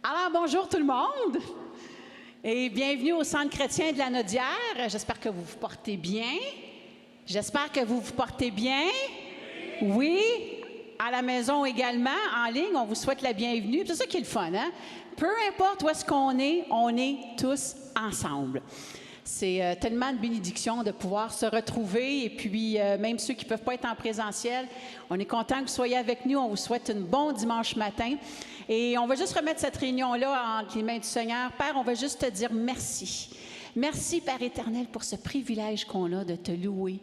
Alors, bonjour tout le monde et bienvenue au Centre chrétien de la Naudière. J'espère que vous vous portez bien. J'espère que vous vous portez bien. Oui, à la maison également, en ligne, on vous souhaite la bienvenue. C'est ça qui est le fun, hein? Peu importe où est-ce qu'on est, on est tous ensemble. C'est tellement de bénédiction de pouvoir se retrouver et puis même ceux qui ne peuvent pas être en présentiel, on est content que vous soyez avec nous. On vous souhaite un bon dimanche matin. Et on va juste remettre cette réunion-là entre les mains du Seigneur. Père, on va juste te dire merci. Merci, Père éternel, pour ce privilège qu'on a de te louer,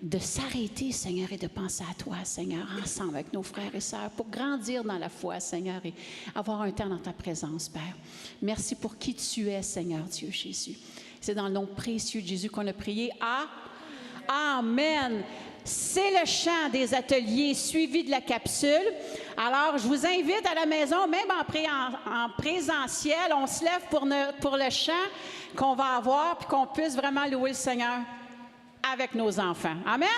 de s'arrêter, Seigneur, et de penser à toi, Seigneur, ensemble avec nos frères et sœurs, pour grandir dans la foi, Seigneur, et avoir un temps dans ta présence, Père. Merci pour qui tu es, Seigneur Dieu Jésus. C'est dans le nom précieux de Jésus qu'on a prié. Amen. C'est le chant des ateliers suivi de la capsule. Alors, je vous invite à la maison, même en présentiel, on se lève pour le chant qu'on va avoir, puis qu'on puisse vraiment louer le Seigneur avec nos enfants. Amen.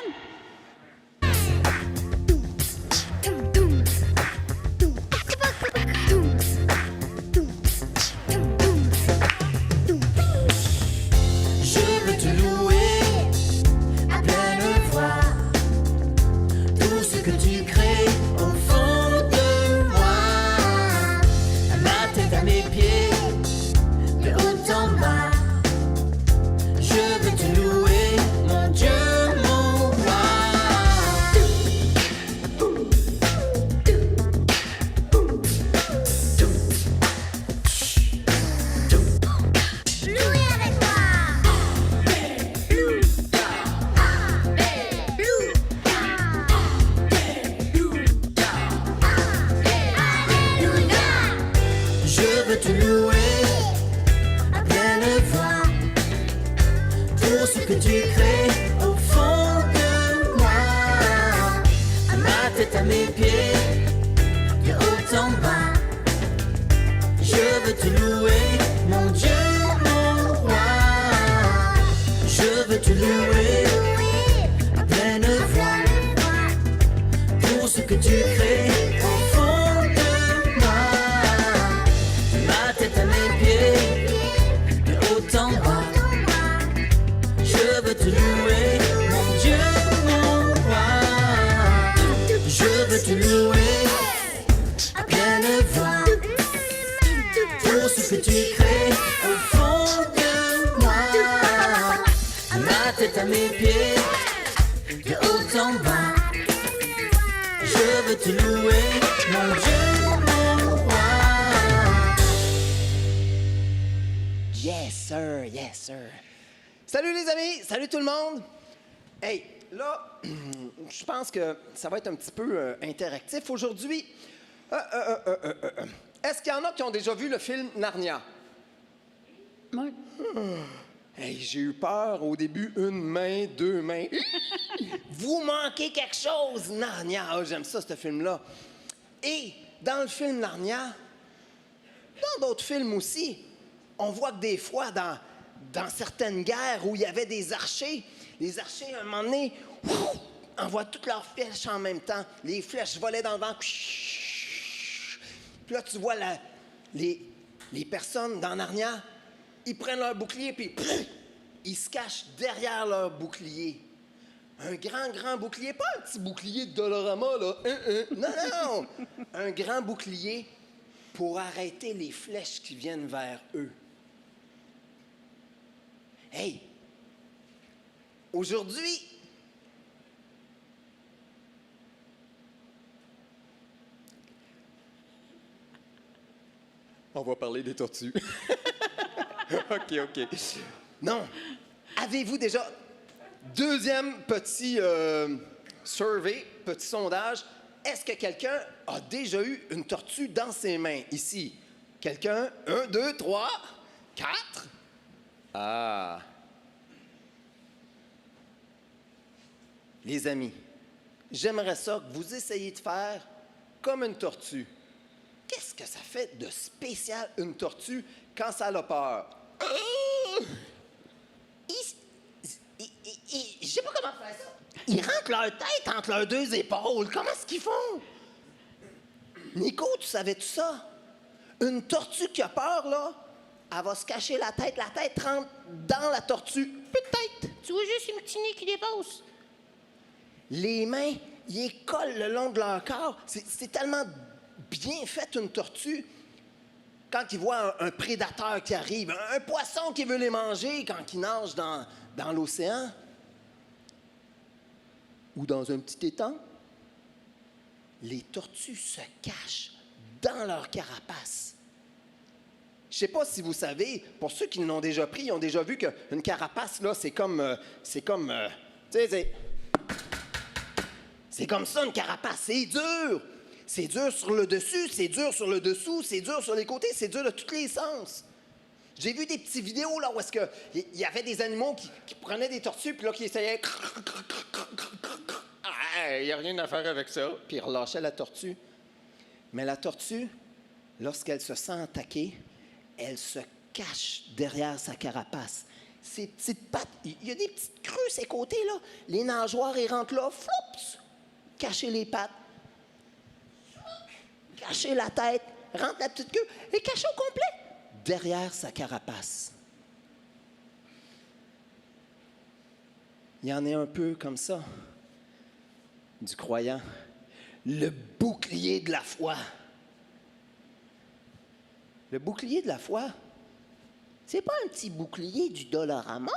Salut les amis, salut tout le monde. Hey, là, je pense que ça va être un petit peu interactif aujourd'hui. Est-ce qu'il y en a qui ont déjà vu le film Narnia? Oui. Hey, j'ai eu peur au début, une main, deux mains. Vous manquez quelque chose, Narnia. Oh, j'aime ça, ce film-là. Et dans le film Narnia, dans d'autres films aussi, on voit que des fois, dans certaines guerres où il y avait des archers, les archers, à un moment donné, envoient toutes leurs flèches en même temps. Les flèches volaient dans le vent. Puis là, tu vois les personnes dans Narnia, ils prennent leur bouclier, puis ils se cachent derrière leur bouclier. Un grand bouclier, pas un petit bouclier de Dolorama, là. Non! Un grand bouclier pour arrêter les flèches qui viennent vers eux. Hey! Aujourd'hui, on va parler des tortues. OK. Non. Avez-vous déjà... Deuxième petit survey, petit sondage. Est-ce que quelqu'un a déjà eu une tortue dans ses mains? Ici. Quelqu'un? 1, 2, 3, 4. Ah. Les amis, j'aimerais ça que vous essayiez de faire comme une tortue. Qu'est-ce que ça fait de spécial, une tortue, quand ça a peur? Je sais pas comment faire ça. Ils rentrent leur tête entre leurs deux épaules. Comment est-ce qu'ils font? Nico, tu savais tout ça? Une tortue qui a peur, là, elle va se cacher la tête rentre dans la tortue. Peut-être. Tu vois juste une petite nez qui dépasse. Les mains, ils les collent le long de leur corps. C'est tellement bien fait, une tortue. Quand ils voient un prédateur qui arrive, un poisson qui veut les manger quand ils nagent dans l'océan ou dans un petit étang, les tortues se cachent dans leur carapace. Je ne sais pas si vous savez, pour ceux qui l'ont déjà pris, ils ont déjà vu qu'une carapace, là, c'est comme tu sais, c'est comme ça, une carapace. C'est dur. C'est dur sur le dessus, c'est dur sur le dessous, c'est dur sur les côtés, c'est dur de tous les sens. J'ai vu des petites vidéos là où est-ce que il y avait des animaux qui prenaient des tortues puis là qui essayaient. Il n'y a rien à faire avec ça. Puis ils relâchaient la tortue. Mais la tortue, lorsqu'elle se sent attaquée, elle se cache derrière sa carapace. Ses petites pattes, il y a des petites crues ses côtés là. Les nageoires, ils rentrent là, floups, cacher les pattes. Cacher la tête, rentre la petite queue et cacher au complet derrière sa carapace. Il y en a un peu comme ça, du croyant, le bouclier de la foi. Le bouclier de la foi, c'est pas un petit bouclier du Dollarama.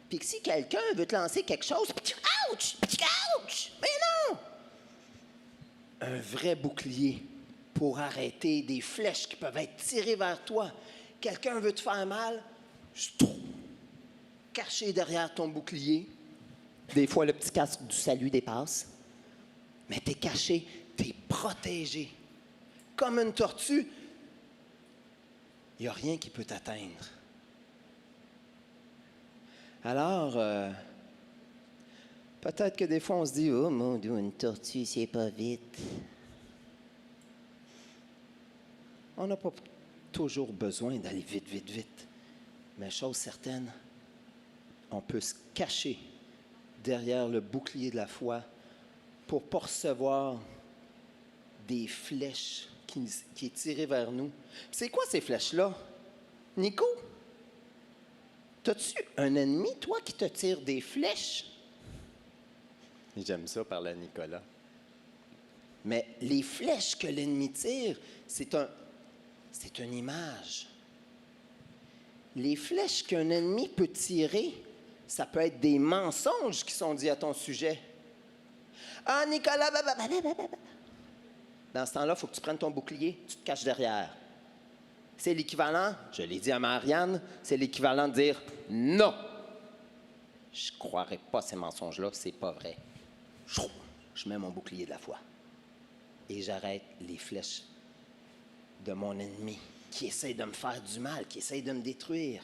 Puis que si quelqu'un veut te lancer quelque chose, ouch, ouch, mais non! Un vrai bouclier pour arrêter des flèches qui peuvent être tirées vers toi. Quelqu'un veut te faire mal, caché derrière ton bouclier. Des fois, le petit casque du salut dépasse. Mais t'es caché, t'es protégé. Comme une tortue, il n'y a rien qui peut t'atteindre. Alors, peut-être que des fois, on se dit « Oh mon Dieu, une tortue, c'est pas vite. » On n'a pas toujours besoin d'aller vite, vite, vite. Mais chose certaine, on peut se cacher derrière le bouclier de la foi pour ne pas recevoir des flèches qui est tirées vers nous. C'est quoi ces flèches-là? Nico, t'as-tu un ennemi, toi, qui te tire des flèches? J'aime ça parler à Nicolas. Mais les flèches que l'ennemi tire, c'est une image. Les flèches qu'un ennemi peut tirer, ça peut être des mensonges qui sont dits à ton sujet. Ah, Nicolas, dans ce temps-là, il faut que tu prennes ton bouclier, tu te caches derrière. C'est l'équivalent, je l'ai dit à Marianne, c'est l'équivalent de dire non. Je ne croirais pas ces mensonges-là, c'est pas vrai. Je mets mon bouclier de la foi et j'arrête les flèches de mon ennemi qui essaie de me faire du mal, qui essaie de me détruire.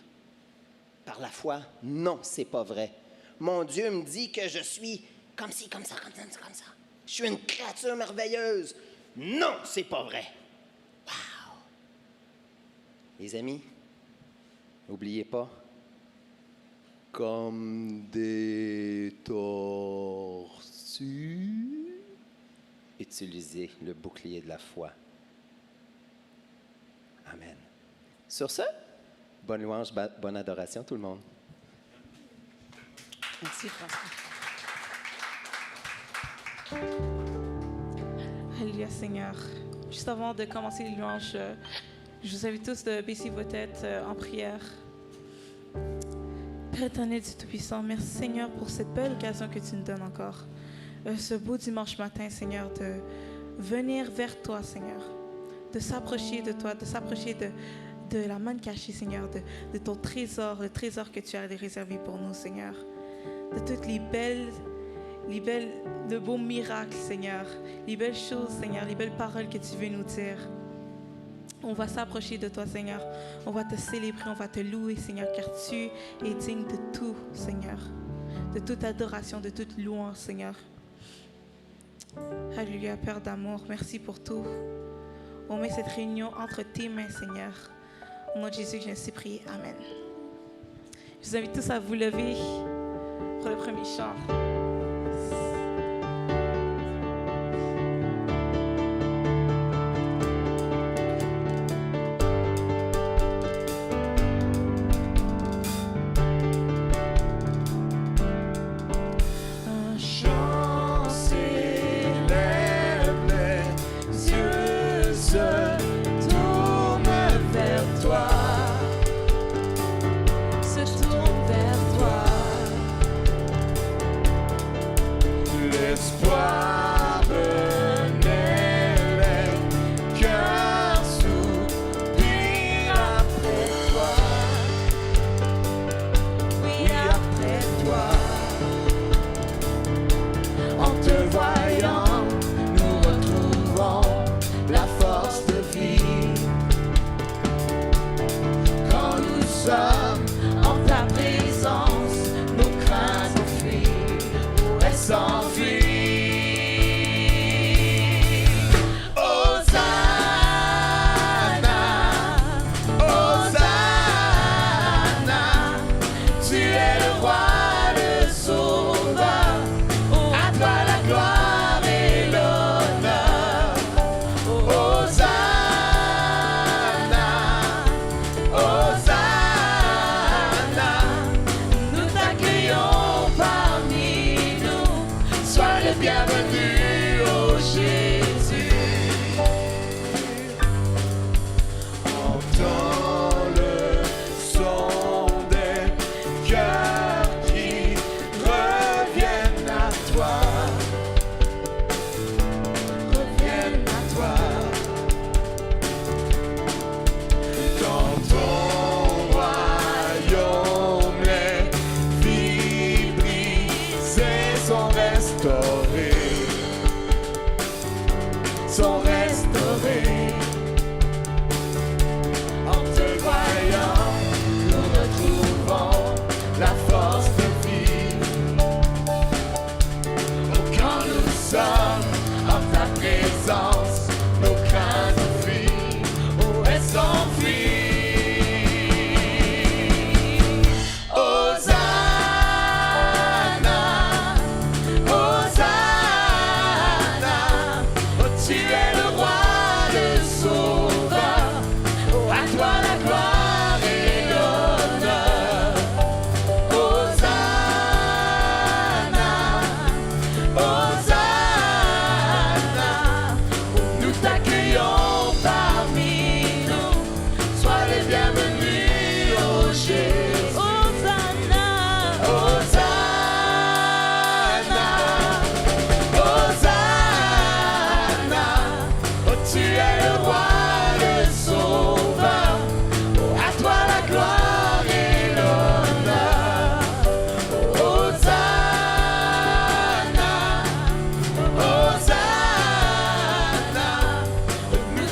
Par la foi, non, c'est pas vrai. Mon Dieu me dit que je suis comme ci, comme ça, comme ça, comme ça. Je suis une créature merveilleuse. Non, c'est pas vrai. Wow! Les amis, n'oubliez pas, comme des tortues, utilisez le bouclier de la foi. Amen. Sur ce, bonne louange, bonne adoration tout le monde. Merci, François. Alléluia, Seigneur. Juste avant de commencer les louanges, je vous invite tous de baisser vos têtes en prière. Père éternel, Dieu Tout-Puissant, merci Seigneur pour cette belle occasion que tu nous donnes encore. Ce beau dimanche matin, Seigneur, de venir vers toi, Seigneur. De s'approcher de toi, de s'approcher de la main cachée, Seigneur, de ton trésor, le trésor que tu as réservé pour nous, Seigneur. De toutes les beaux miracles, Seigneur, les belles choses, Seigneur, les belles paroles que tu veux nous dire. On va s'approcher de toi, Seigneur. On va te célébrer, on va te louer, Seigneur, car tu es digne de tout, Seigneur. De toute adoration, de toute louange, Seigneur. Alléluia, Père d'amour, merci pour tout. On met cette réunion entre tes mains, Seigneur. Au nom de Jésus, je ainsi prie. Amen. Je vous invite tous à vous lever pour le premier chant.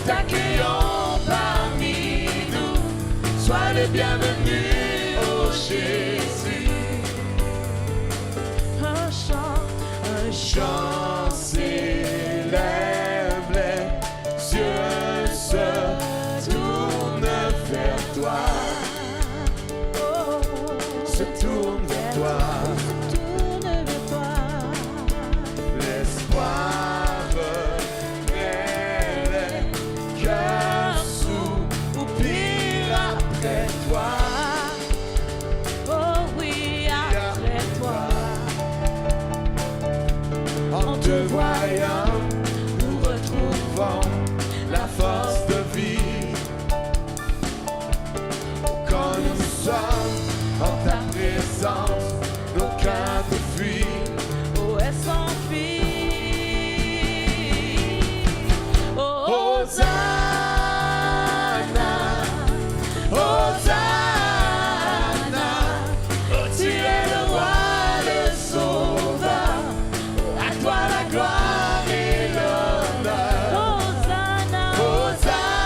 t'accueillons parmi nous. Sois le bienvenu, oh Jésus. Un chant s'élève, les yeux se tournent vers toi. Se tournent vers toi. L'espoir naît, le cœur soupire après toi. Oh oui, après toi. En te voyant, nous retrouvons la force de vie. Quand nous sommes en ta présence, nos cœurs te fuient. Oh, elles s'enfuient. Oh, Hosanna, Hosanna. Oh, tu es le roi, le sauveur. À toi la gloire et l'honneur. Hosanna, Hosanna,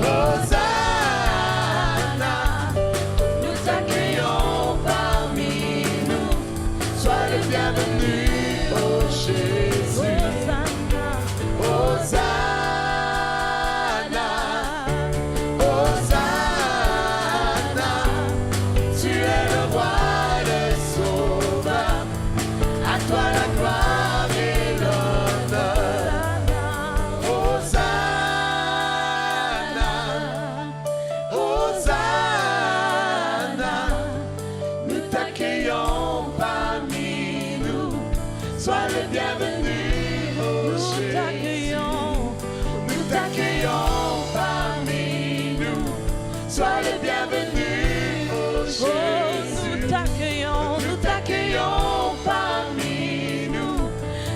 Hosanna. Nous t'accueillons parmi nous. Sois le bienvenu, oh Jésus. Hosanna, Hosanna. Tu es le roi, le sauveur. À toi la gloire et l'honneur. Hosanna, Hosanna. Nous t'accueillons parmi nous. Sois le bienvenu, oh Jésus. Nous t'accueillons parmi nous. Sois le bienvenu, oh Jésus. Nous t'accueillons parmi nous.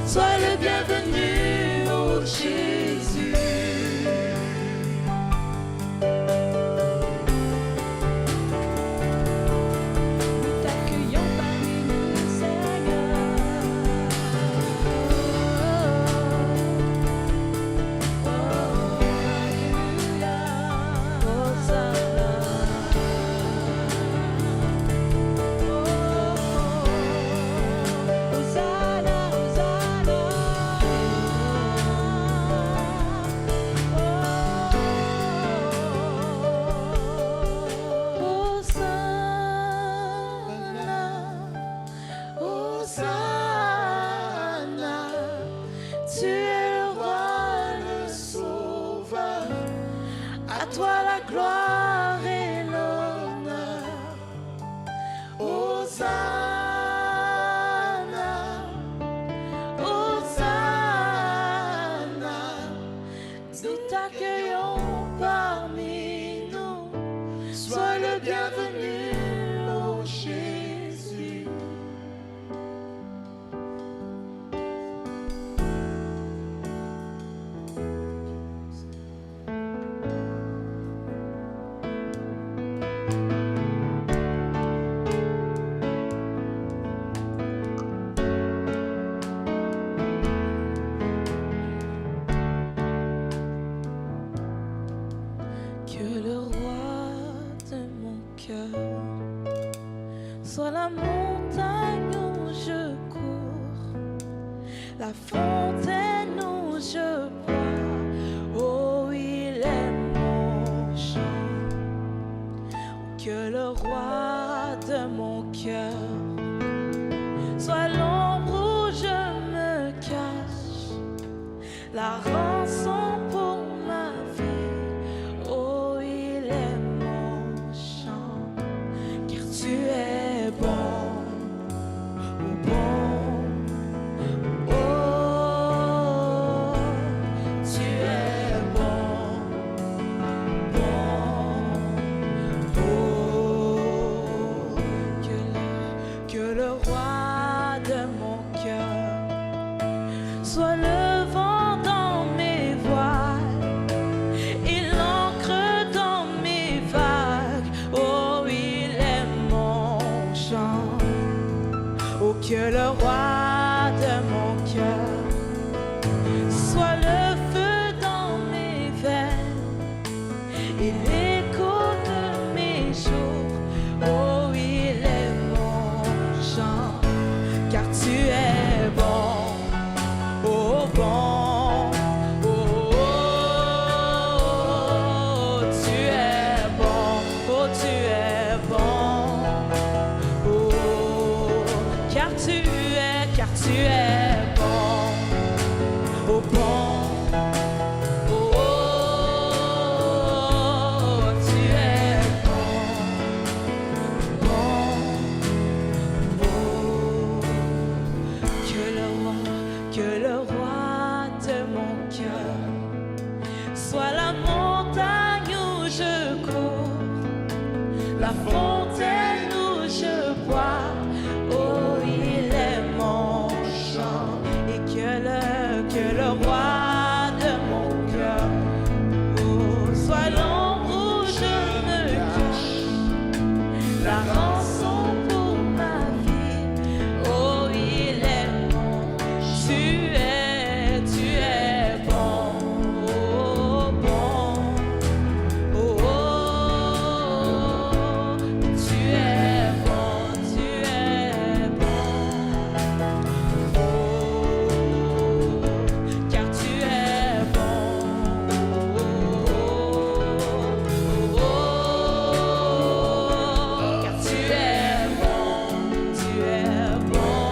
Sois le bienvenu, oh Jésus. Nous t'accueillons parmi nous, Seigneur. Hosanna, tu es le roi, le sauveur. À toi la gloire et l'honneur. Hosanna, Hosanna. Nous t'accueillons parmi nous. Sois le bienvenu, oh Jésus. Que le roi de mon cœur soit la montagne où je cours, la fontaine où je bois. Oh, il est mon chant. Que le roi de mon cœur soit l'ombre où je me cache, la rançon pour ma vie. Oh, il est mon chant, car tu es bon, oh bon. Oh, tu es bon, bon, oh. Que le roi de mon cœur soit le vent dans mes voiles et l'encre dans mes vagues. Oh, il est mon chant. Oh, que le roi de mon cœur soit le Sois la montagne où je cours, la fontaine où je bois. Oh, il est mon chant et que le roi de mon cœur. Oh, sois l'ombre où je me cache, la rançon pour ma vie. Oh, il est bon, tu es bon, oh, bon, oh, oh, tu es bon, oh, car tu es bon, oh, car tu es bon, tu es bon.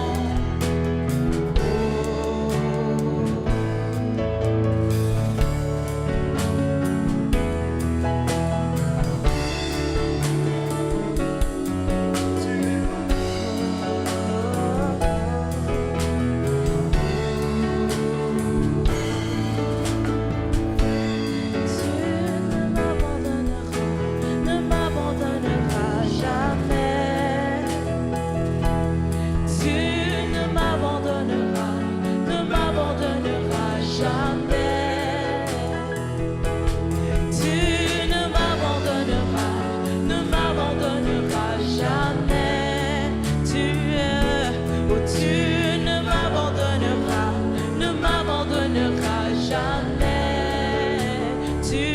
Ne m'abandonneras jamais. Tu ne m'abandonneras jamais. Tu ne m'abandonneras jamais. Tu ne m'abandonneras jamais. Tu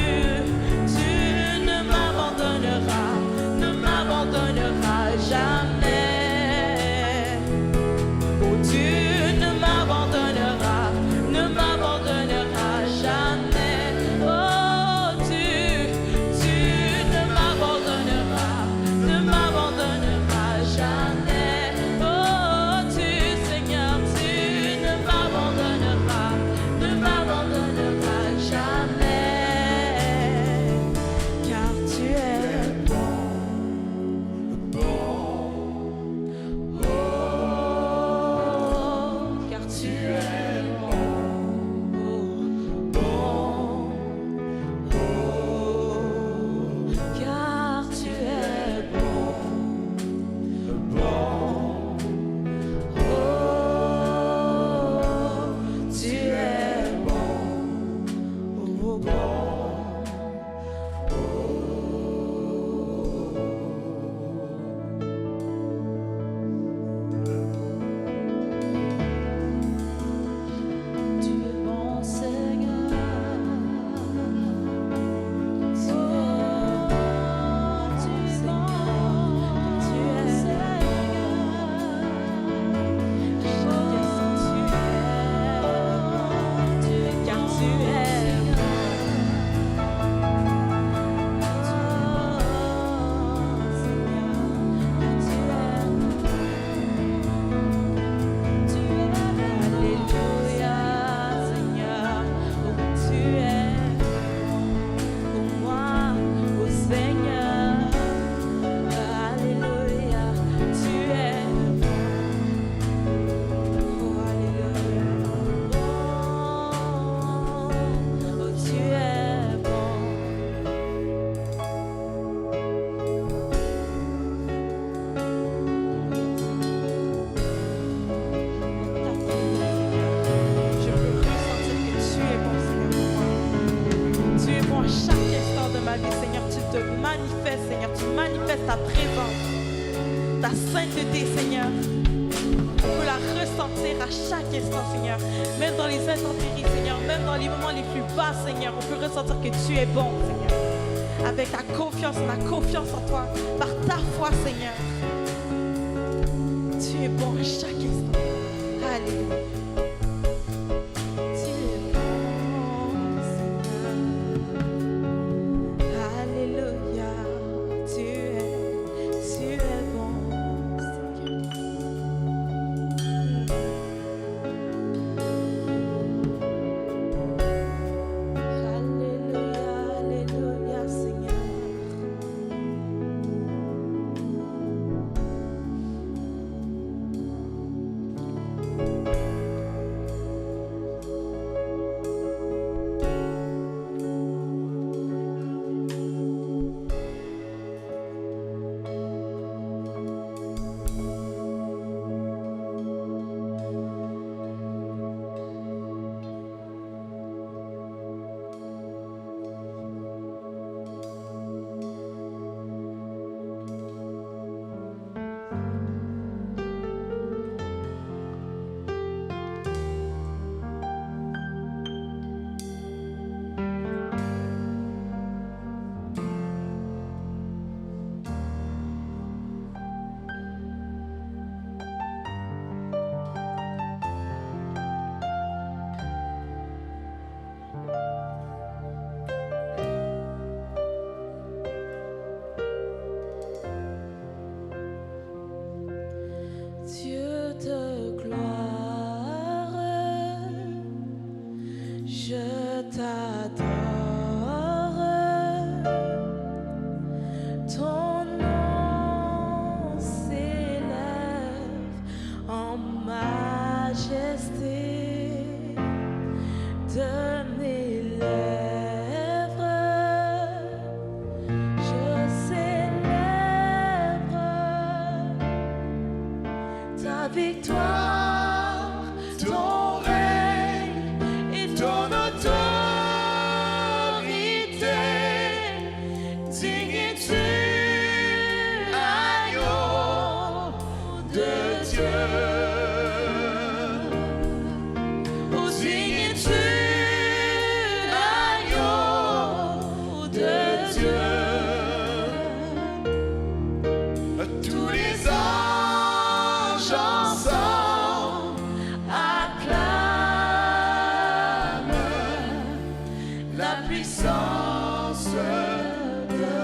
ne m'abandonneras jamais. Oh, tu ne m'abandonneras jamais. Oh, tu ne m'abandonneras jamais. Oh, Seigneur, tu ne m'abandonneras jamais. Car tu es bon. Oh, car tu es bon, car tu es bon, tu es bon, tu es bon, Seigneur. Tu es bon, tu es Seigneur. Car tu es Alléluia, Seigneur, oh, tu es pour moi, oh Seigneur. Alléluia, tu es oh, alléluia, oh, tu es bon. Je peux ressentir que tu es bon, Seigneur, pour moi. Tu es bon à chaque instant de ma vie, Seigneur. Tu te manifestes, Seigneur. Tu manifestes ta présence, ta sainteté, Seigneur. On peut la ressentir à chaque instant, Seigneur. Même dans les intempéries, Seigneur. Même dans les moments les plus bas, Seigneur. On peut ressentir que tu es bon, Seigneur. Avec ta confiance, on a confiance en toi. Par ta foi, Seigneur. Tu es bon à chaque instant. Alléluia. Tu es bon, Seigneur. Alléluia. Tu es bon, Seigneur. Alléluia, alléluia, Seigneur. t'adore, ton nom s'élève en majesté de mes lèvres. Je célèbre ta victoire, ton règne et ton autorité. Digne es-tu, agneau de Dieu. Oh, digne es-tu, agneau de Dieu. Tous les anges ensemble acclament la puissance de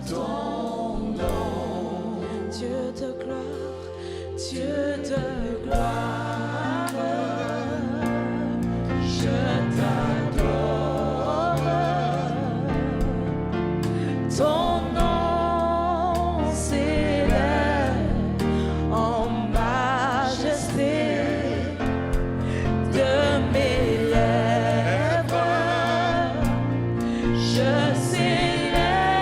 ton nom. Dieu de gloire, Dieu de gloire, je t'adore. Ton nom s'élève en majesté de mes lèvres. Je célèbre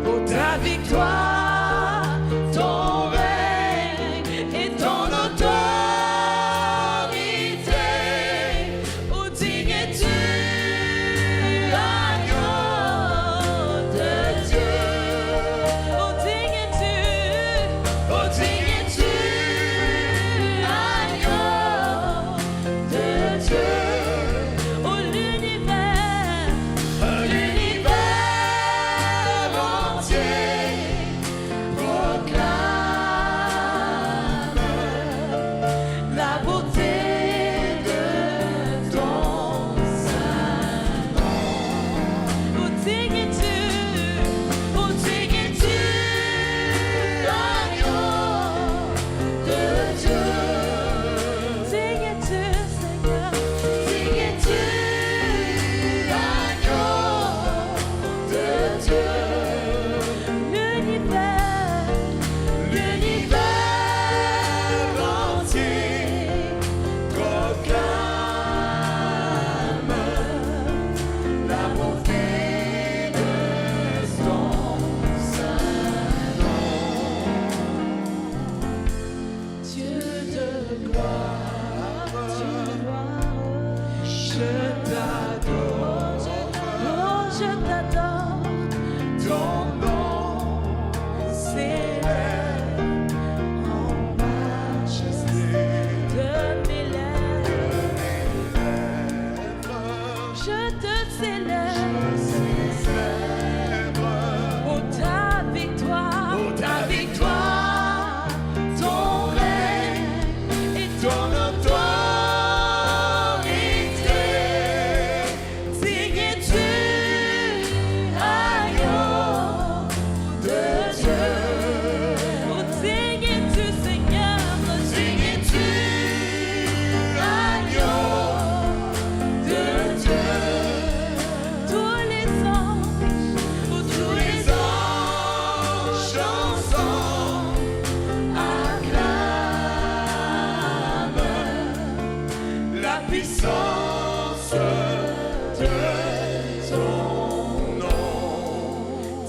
oh, ta victoire, ton règne et ton autorité. Oh, digne es-tu, agneau de Dieu. Oh, digne es-tu, agneau de Dieu. Oh, l'univers entier proclame la beauté de ton saint nom. Oh, digne es-tu, agneau de Dieu. Digne es-tu, Seigneur, digne es-tu, agneau de Dieu. L'univers entier proclame la beauté de ton saint nom. Dieu de gloire, je t'adore. Oh, je t'adore. Ton nom s'élève en majesté de mes lèvres. Je te célèbre. Oh, ta victoire, ton règne et ton autorité. Digne es-tu, agneau de Dieu. Oh, digne es-tu, Seigneur, digne es-tu, agneau de Dieu. Tous les anges ensemble acclament la puissance de ton nom.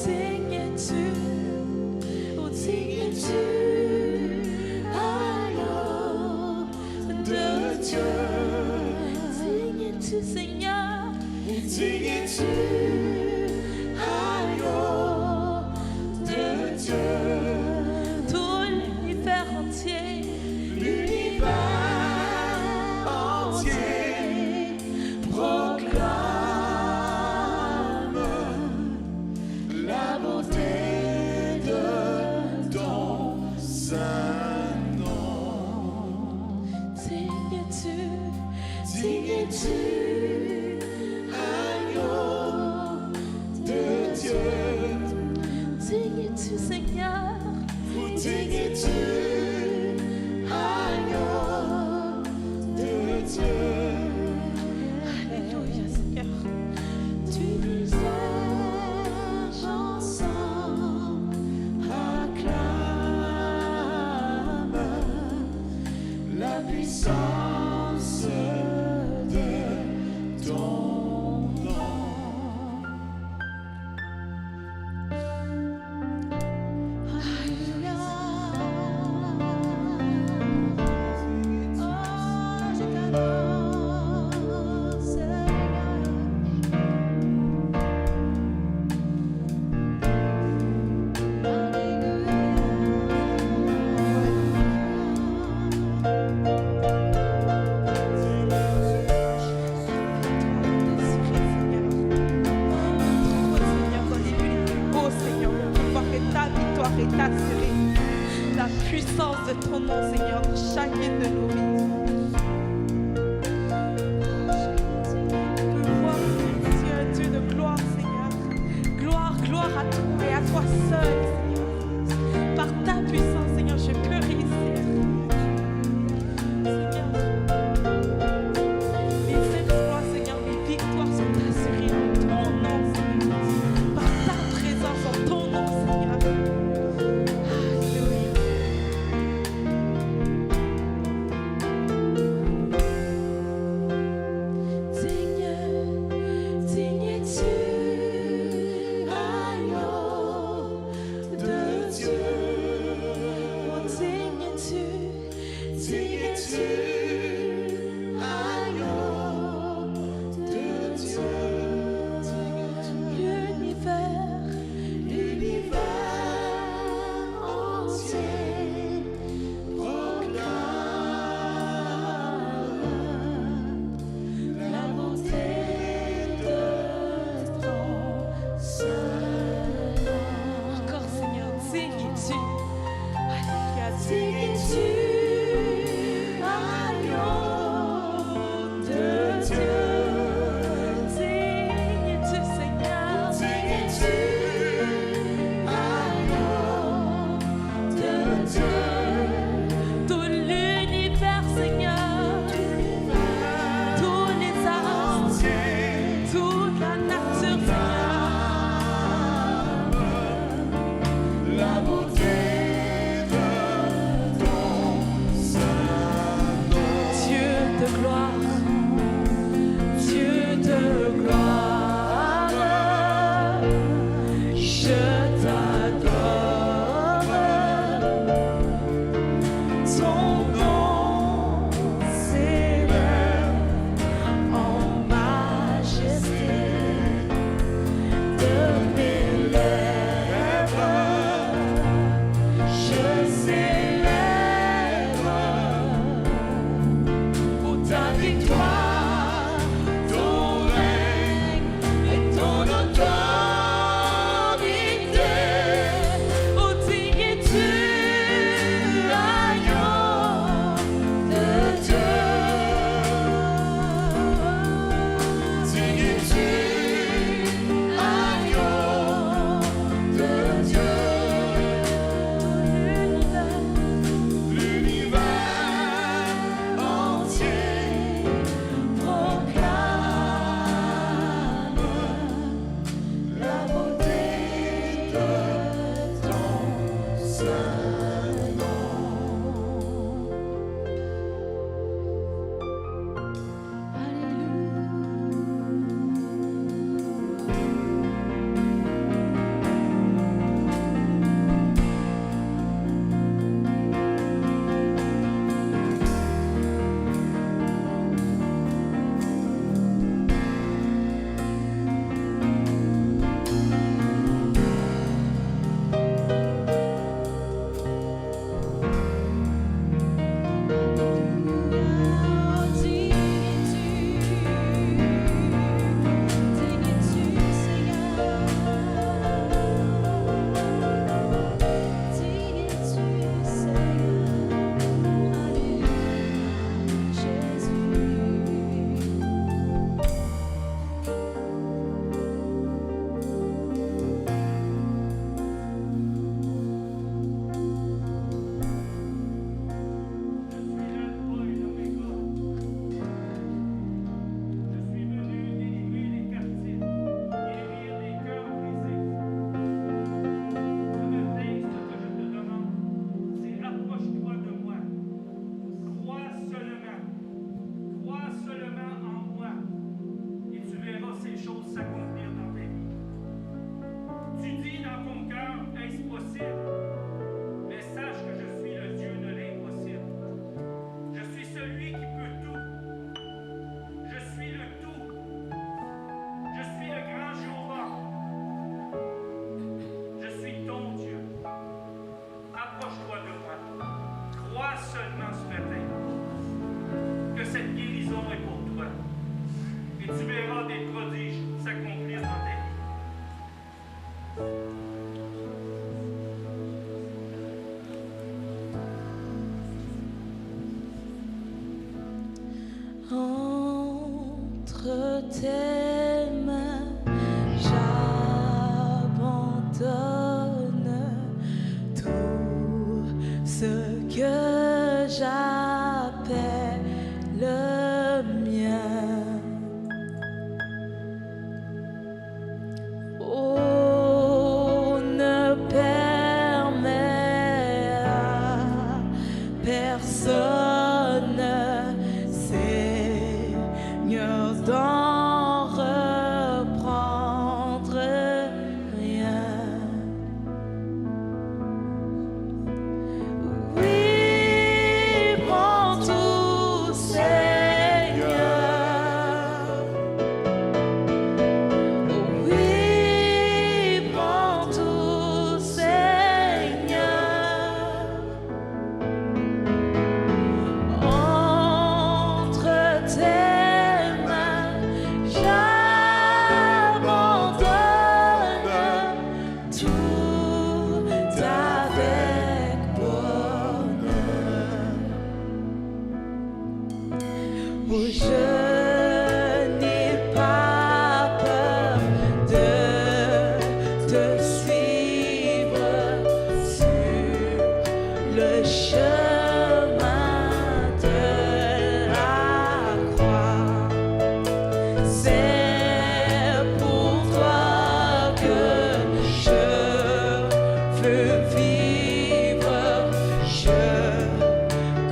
Digne es-tu, oh, digne es-tu, agneau de Dieu. Digne es-tu, Seigneur, digne es-tu, agneau de Dieu. Tout l'univers entier proclame la beauté de ton saint nom. Digne es-tu, agneau de Dieu. Digne es-tu, Seigneur, digne es-tu, agneau de Dieu.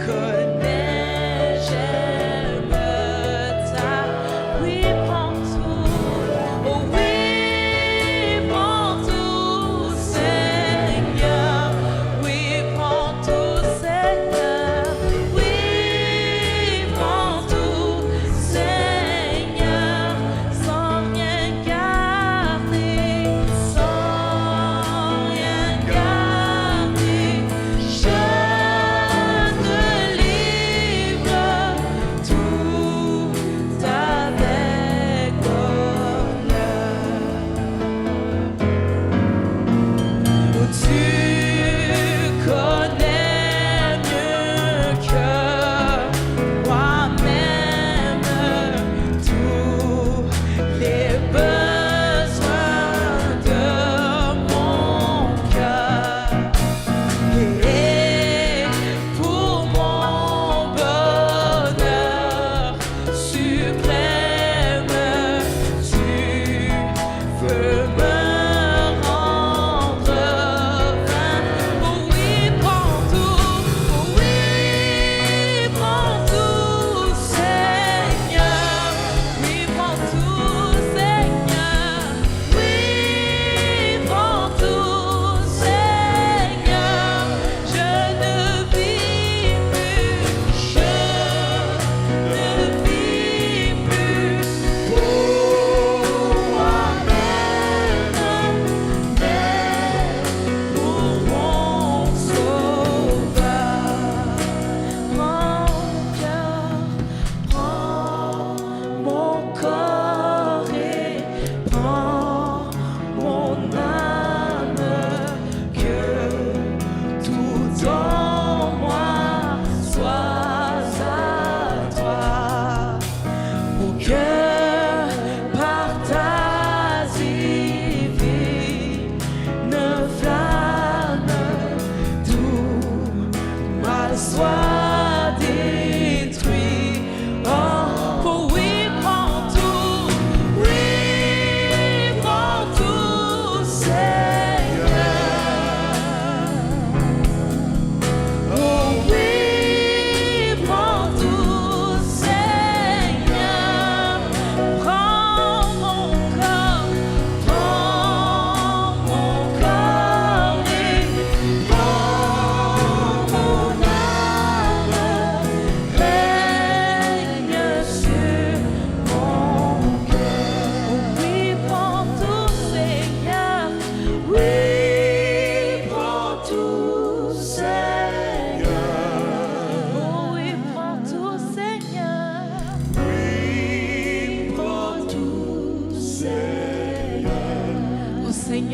Connais, j'aime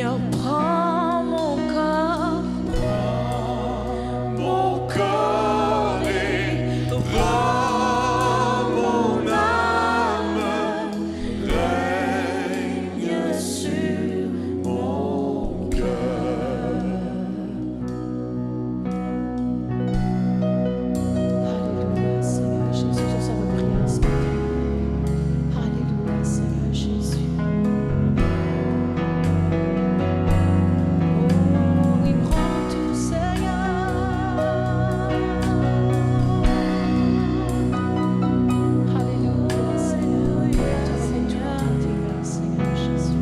Seigneur, prends mon corps. Mon corps et prends mon âme, règne sur mon cœur. Alléluia, Seigneur Jésus. Je sais votre prière ce matin. Alléluia, Seigneur Jésus. Oh, oui, prends tout, Seigneur. Alléluia, Seigneur. Seigneur Jésus.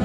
Oh,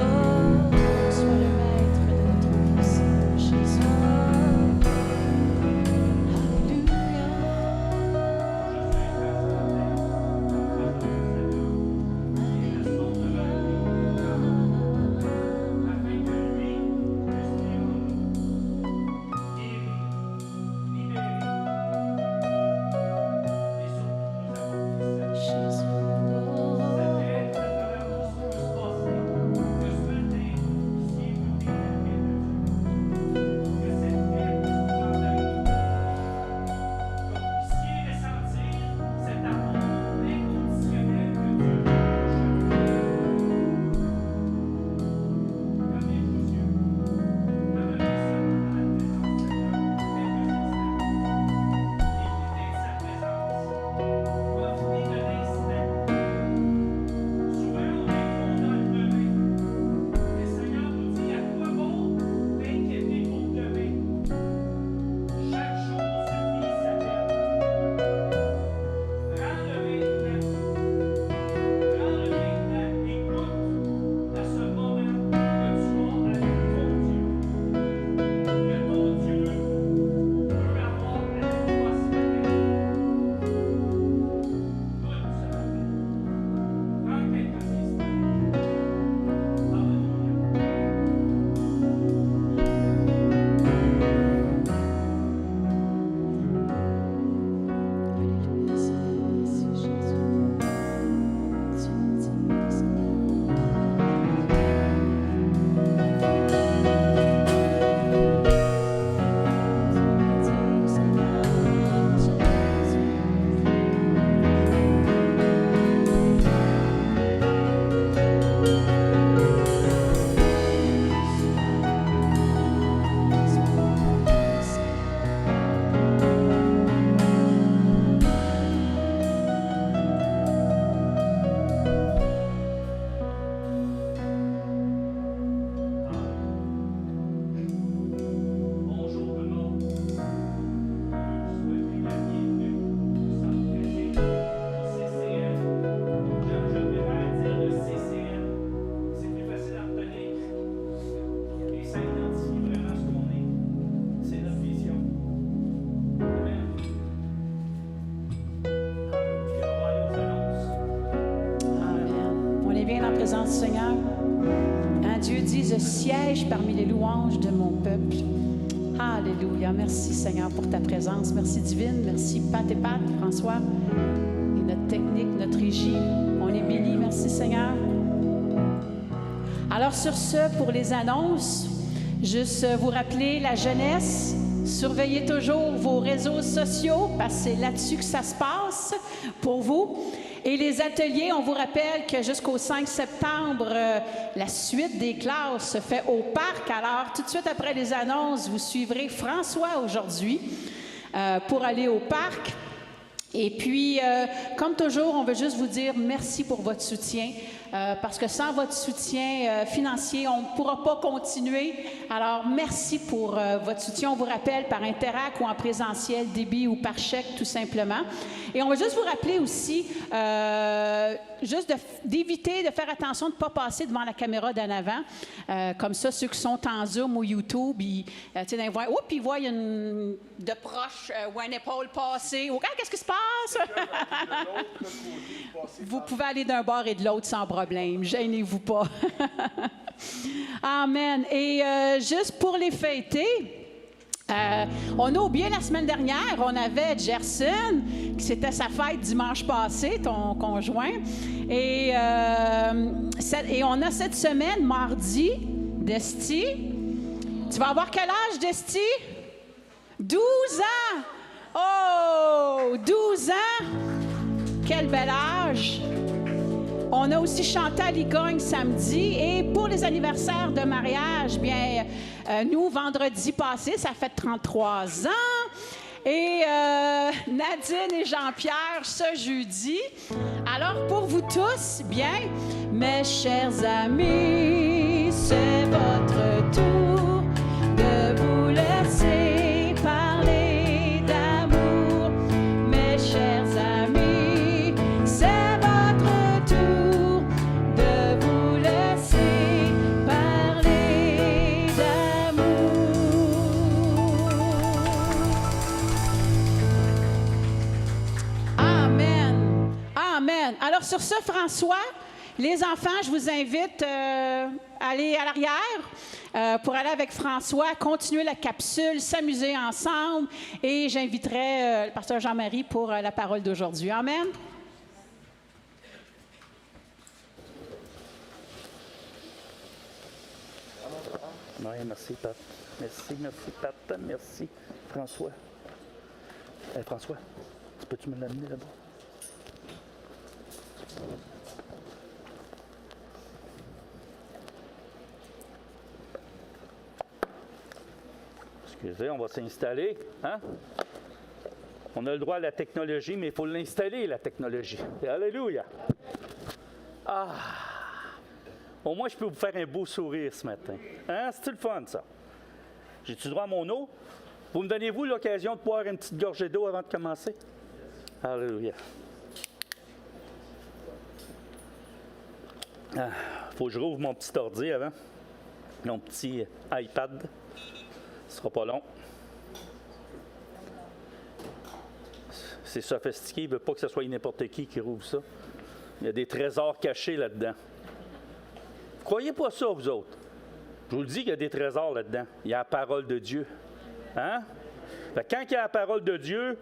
sois le maître de notre vie, Seigneur Jésus. présence du Seigneur. Hein, Dieu dit, je siège parmi les louanges de mon peuple. Alléluia. Merci Seigneur pour ta présence. Merci divine. Merci Pat et Pat, François. Et notre technique, notre régie. On est bénis. Merci Seigneur. Alors sur ce, pour les annonces, juste vous rappeler la jeunesse. Surveillez toujours vos réseaux sociaux parce que c'est là-dessus que ça se passe pour vous. Et les ateliers, on vous rappelle que jusqu'au 5 septembre, la suite des classes se fait au parc. Alors, tout de suite après les annonces, vous suivrez François aujourd'hui pour aller au parc. Et puis, comme toujours, on veut juste vous dire merci pour votre soutien. Parce que sans votre soutien financier, on ne pourra pas continuer. Alors, merci pour votre soutien. On vous rappelle par Interac ou en présentiel, débit ou par chèque, tout simplement. Et on va juste vous rappeler aussi, juste d'éviter de faire attention de ne pas passer devant la caméra d'en avant. Comme ça, ceux qui sont en Zoom ou YouTube, ils voient une de proche ou une épaule passer. « Qu'est-ce qui se passe? » Vous pouvez aller d'un bord et de l'autre sans problème. Gênez-vous pas. Amen. Et juste pour les fêter, on a oublié la semaine dernière, on avait Gerson, qui c'était sa fête dimanche passé, ton conjoint. Et on a cette semaine, mardi, Desti. Tu vas avoir quel âge, Desti? 12 ans! Oh! 12 ans! Quel bel âge! On a aussi Chantal Ligogne samedi. Et pour les anniversaires de mariage, bien, nous, vendredi passé, ça fait 33 ans. Et Nadine et Jean-Pierre ce jeudi. Alors, pour vous tous, bien, mes chers amis, c'est votre tour de vous laisser parler d'amour. Mes chers amis, c'est votre tour de vous laisser parler d'amour. Amen. Amen. Alors sur ce, François, les enfants, je vous invite à aller à l'arrière pour aller avec François, continuer la capsule, s'amuser ensemble. Et j'inviterai le pasteur Jean-Marie pour la parole d'aujourd'hui. Amen. Oui, merci, Pat. Merci, Pat. Merci, François. François, peux-tu me l'amener là-bas? Excusez, on va s'installer. Hein? On a le droit à la technologie, mais il faut l'installer, la technologie. Alléluia! Ah! Au moins, je peux vous faire un beau sourire ce matin. Hein? C'est-tu le fun, ça? J'ai-tu droit à mon eau? Vous me donnez-vous l'occasion de boire une petite gorgée d'eau avant de commencer? Alléluia! Ah, faut que je rouvre mon petit ordi avant. Mon petit iPad. Ce sera pas long. C'est sophistiqué, il ne veut pas que ce soit n'importe qui rouvre ça. Il y a des trésors cachés là-dedans. Croyez pas ça, vous autres. Je vous le dis qu'il y a des trésors là-dedans. Il y a la parole de Dieu. Hein? Fait que quand il y a la parole de Dieu,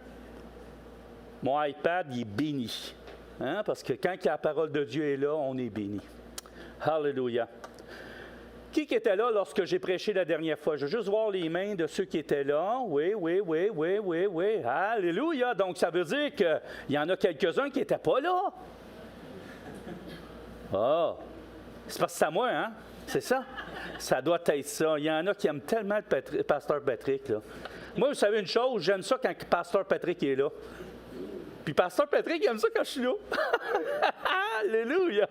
mon iPad, il est béni. Hein? Parce que quand la parole de Dieu est là, on est béni. Alléluia. Qui était là lorsque j'ai prêché la dernière fois? Je veux juste voir les mains de ceux qui étaient là. Oui. Alléluia. Donc, ça veut dire qu'il y en a quelques-uns qui n'étaient pas là. Ah, c'est parce que c'est à moi, hein? C'est ça? Ça doit être ça. Il y en a qui aiment tellement le pasteur Patrick, là. Moi, vous savez une chose, j'aime ça quand le pasteur Patrick est là. Puis pasteur Patrick, il aime ça quand je suis là. Alléluia!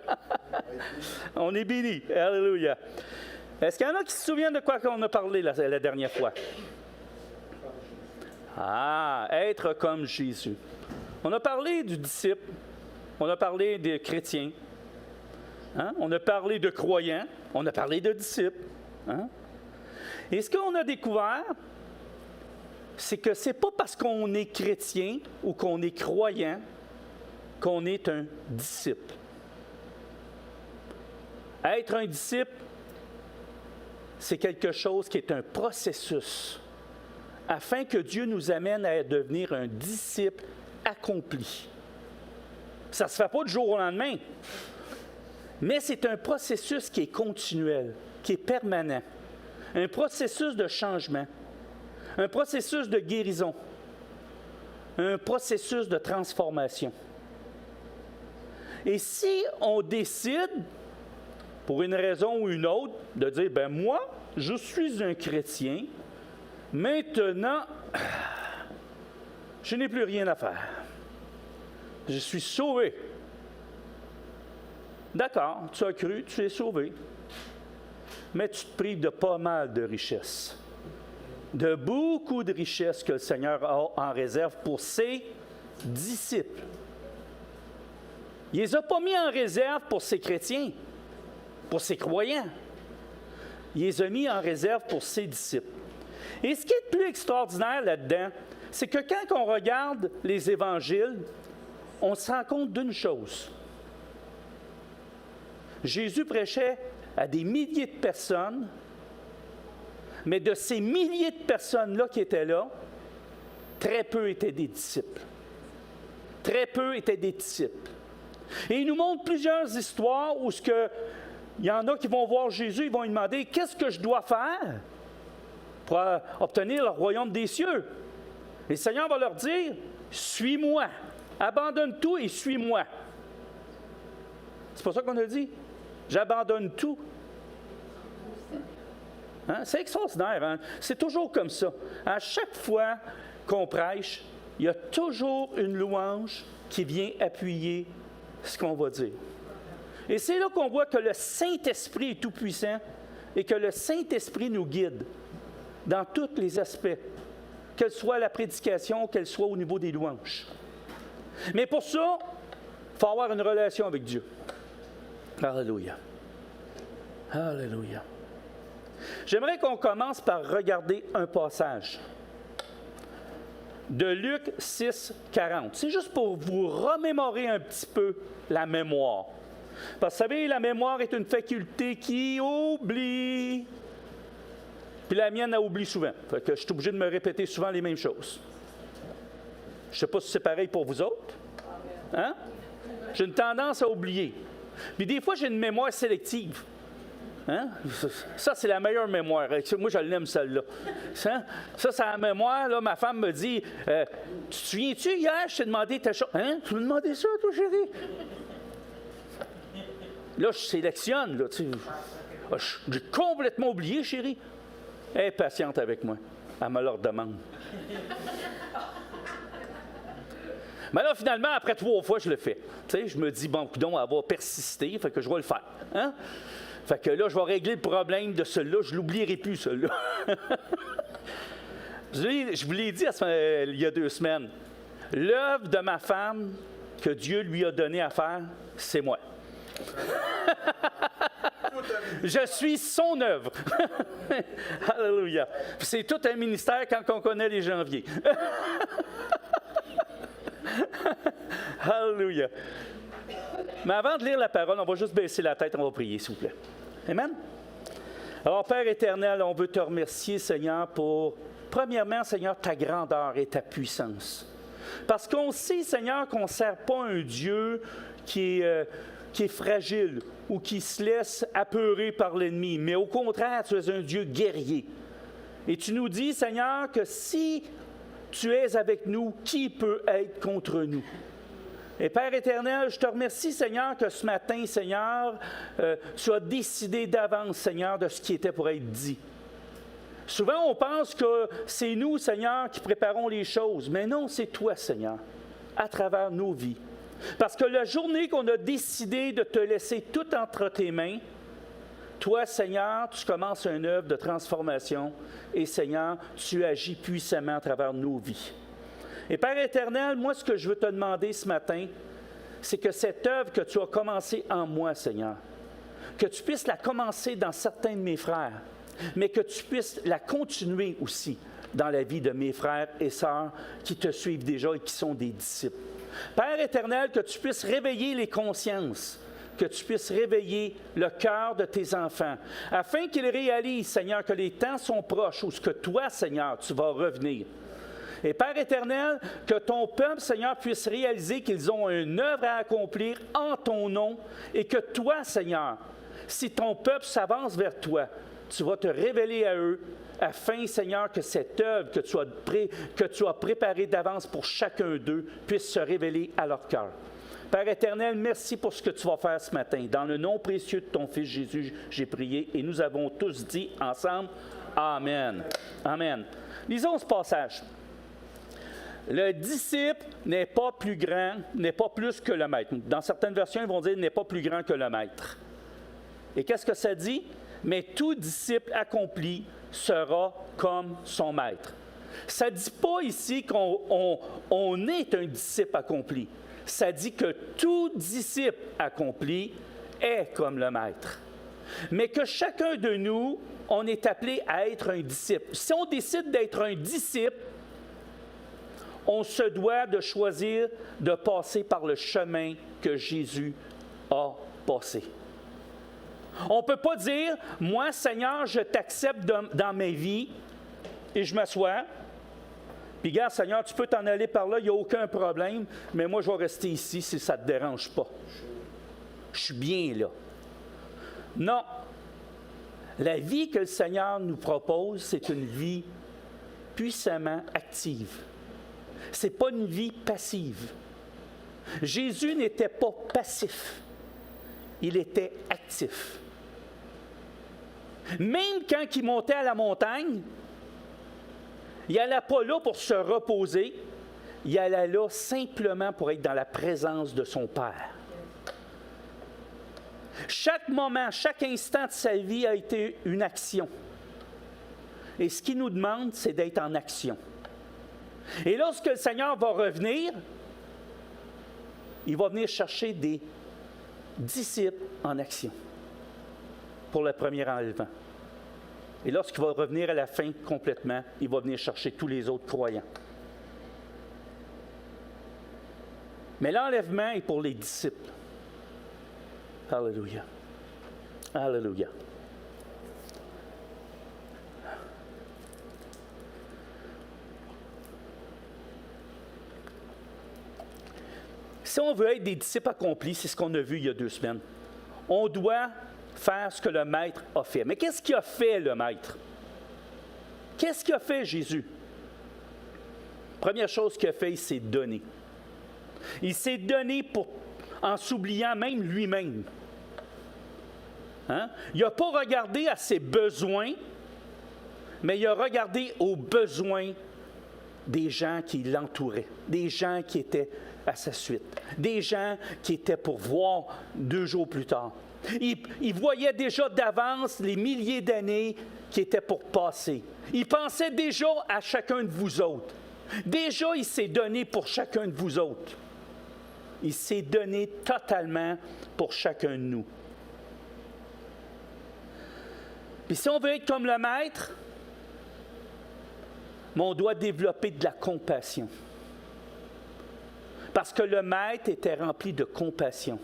On est bénis. Alléluia. Est-ce qu'il y en a qui se souviennent de quoi on a parlé la dernière fois? Ah, être comme Jésus. On a parlé du disciple. On a parlé des chrétiens. Hein? On a parlé de croyants. On a parlé de disciples. Hein? Et ce qu'on a découvert, c'est que ce n'est pas parce qu'on est chrétien ou qu'on est croyant qu'on est un disciple. Être un disciple, c'est quelque chose qui est un processus afin que Dieu nous amène à devenir un disciple accompli. Ça ne se fait pas du jour au lendemain, mais c'est un processus qui est continuel, qui est permanent, un processus de changement, un processus de guérison, un processus de transformation. Et si on décide, pour une raison ou une autre, de dire, ben moi, je suis un chrétien, maintenant, je n'ai plus rien à faire. Je suis sauvé. D'accord, tu as cru, tu es sauvé. Mais tu te prives de pas mal de richesses. De beaucoup de richesses que le Seigneur a en réserve pour ses disciples. Il ne les a pas mis en réserve pour ses chrétiens, pour ses croyants. Il les a mis en réserve pour ses disciples. Et ce qui est le plus extraordinaire là-dedans, c'est que quand on regarde les évangiles, on se rend compte d'une chose. Jésus prêchait à des milliers de personnes, mais de ces milliers de personnes-là qui étaient là, très peu étaient des disciples. Très peu étaient des disciples. Et il nous montre plusieurs histoires où ce que il y en a qui vont voir Jésus, ils vont lui demander, qu'est-ce que je dois faire pour obtenir le royaume des cieux? Et le Seigneur va leur dire, suis-moi, abandonne tout et suis-moi. C'est pour ça qu'on a dit, j'abandonne tout. Hein? C'est extraordinaire, hein? C'est toujours comme ça. À chaque fois qu'on prêche, il y a toujours une louange qui vient appuyer ce qu'on va dire. Et c'est là qu'on voit que le Saint-Esprit est tout-puissant et que le Saint-Esprit nous guide dans tous les aspects, qu'elle soit la prédication, qu'elle soit au niveau des louanges. Mais pour ça, il faut avoir une relation avec Dieu. Alléluia. Alléluia. J'aimerais qu'on commence par regarder un passage de Luc 6, 40. C'est juste pour vous remémorer un petit peu la mémoire. Parce que vous savez, la mémoire est une faculté qui oublie. Puis la mienne, elle oublie souvent. Fait que je suis obligé de me répéter souvent les mêmes choses. Je ne sais pas si c'est pareil pour vous autres. Hein? J'ai une tendance à oublier. Puis des fois, j'ai une mémoire sélective. Hein? Ça, c'est la meilleure mémoire. Moi, je l'aime, celle-là. Ça, c'est la mémoire. Là, ma femme me dit, tu te souviens-tu, hier, je t'ai demandé ta chose. Hein? Tu m'as demandé ça, toi, chérie? Là, je sélectionne. Là, j'ai complètement oublié, chérie. Elle est patiente avec moi. Elle me leur demande. Mais là, finalement, après 3 fois, je le fais. Tu sais, je me dis, bon, coudonc, elle va persister, fait que je vais le faire. Hein? Fait que là, je vais régler le problème de celui-là. Je ne l'oublierai plus, celui-là. Je vous l'ai dit il y a 2 semaines. L'œuvre de ma femme que Dieu lui a donné à faire, c'est moi. Je suis son œuvre. Alléluia. C'est tout un ministère quand on connaît les janviers. Alléluia. Mais avant de lire la parole, on va juste baisser la tête, on va prier, s'il vous plaît. Amen. Alors, Père éternel, on veut te remercier, Seigneur, pour, premièrement, Seigneur, ta grandeur et ta puissance. Parce qu'on sait, Seigneur, qu'on ne sert pas un Dieu qui est fragile ou qui se laisse apeurer par l'ennemi, mais au contraire, tu es un Dieu guerrier. Et tu nous dis, Seigneur, que si tu es avec nous, qui peut être contre nous? Et Père éternel, je te remercie, Seigneur, que ce matin, Seigneur, tu as décidé d'avance, Seigneur, de ce qui était pour être dit. Souvent, on pense que c'est nous, Seigneur, qui préparons les choses. Mais non, c'est toi, Seigneur, à travers nos vies. Parce que la journée qu'on a décidé de te laisser tout entre tes mains, toi, Seigneur, tu commences une œuvre de transformation et, Seigneur, tu agis puissamment à travers nos vies. Et Père éternel, moi, ce que je veux te demander ce matin, c'est que cette œuvre que tu as commencée en moi, Seigneur, que tu puisses la commencer dans certains de mes frères, mais que tu puisses la continuer aussi dans la vie de mes frères et sœurs qui te suivent déjà et qui sont des disciples. Père éternel, que tu puisses réveiller les consciences, que tu puisses réveiller le cœur de tes enfants, afin qu'ils réalisent, Seigneur, que les temps sont proches, où ce que toi, Seigneur, tu vas revenir. Et Père éternel, que ton peuple, Seigneur, puisse réaliser qu'ils ont une œuvre à accomplir en ton nom et que toi, Seigneur, si ton peuple s'avance vers toi, tu vas te révéler à eux afin, Seigneur, que cette œuvre que tu as préparée d'avance pour chacun d'eux puisse se révéler à leur cœur. Père éternel, merci pour ce que tu vas faire ce matin. Dans le nom précieux de ton Fils Jésus, j'ai prié et nous avons tous dit ensemble, Amen. Amen. Lisons ce passage. Le disciple n'est pas plus grand, n'est pas plus que le maître. Dans certaines versions, ils vont dire n'est pas plus grand que le maître. Et qu'est-ce que ça dit? Mais tout disciple accompli sera comme son maître. Ça ne dit pas ici qu'on est un disciple accompli. Ça dit que tout disciple accompli est comme le maître. Mais que chacun de nous, on est appelé à être un disciple. Si on décide d'être un disciple, on se doit de choisir de passer par le chemin que Jésus a passé. On ne peut pas dire, moi, Seigneur, je t'accepte dans ma vie et je m'assois. Puis, regarde, Seigneur, tu peux t'en aller par là, il n'y a aucun problème, mais moi, je vais rester ici si ça ne te dérange pas. Je suis bien là. Non. La vie que le Seigneur nous propose, c'est une vie puissamment active. Ce n'est pas une vie passive. Jésus n'était pas passif. Il était actif. Même quand il montait à la montagne, il n'allait pas là pour se reposer. Il allait là simplement pour être dans la présence de son Père. Chaque moment, chaque instant de sa vie a été une action. Et ce qu'il nous demande, c'est d'être en action. Et lorsque le Seigneur va revenir, il va venir chercher des disciples en action pour le premier enlèvement. Et lorsqu'il va revenir à la fin complètement, il va venir chercher tous les autres croyants. Mais l'enlèvement est pour les disciples. Alléluia. Alléluia. Si on veut être des disciples accomplis, c'est ce qu'on a vu il y a 2 semaines. On doit faire ce que le Maître a fait. Mais qu'est-ce qu'il a fait, le Maître? Qu'est-ce qu'il a fait, Jésus? Première chose qu'il a fait, il s'est donné. Il s'est donné en s'oubliant même lui-même. Hein? Il n'a pas regardé à ses besoins, mais il a regardé aux besoins des gens qui l'entouraient, des gens qui étaient à sa suite, des gens qui étaient pour voir 2 jours plus tard. Il voyait déjà d'avance les milliers d'années qui étaient pour passer. Il pensait déjà à chacun de vous autres. Déjà, il s'est donné pour chacun de vous autres. Il s'est donné totalement pour chacun de nous. Puis si on veut être comme le Maître, on doit développer de la compassion. Parce que le Maître était rempli de compassion.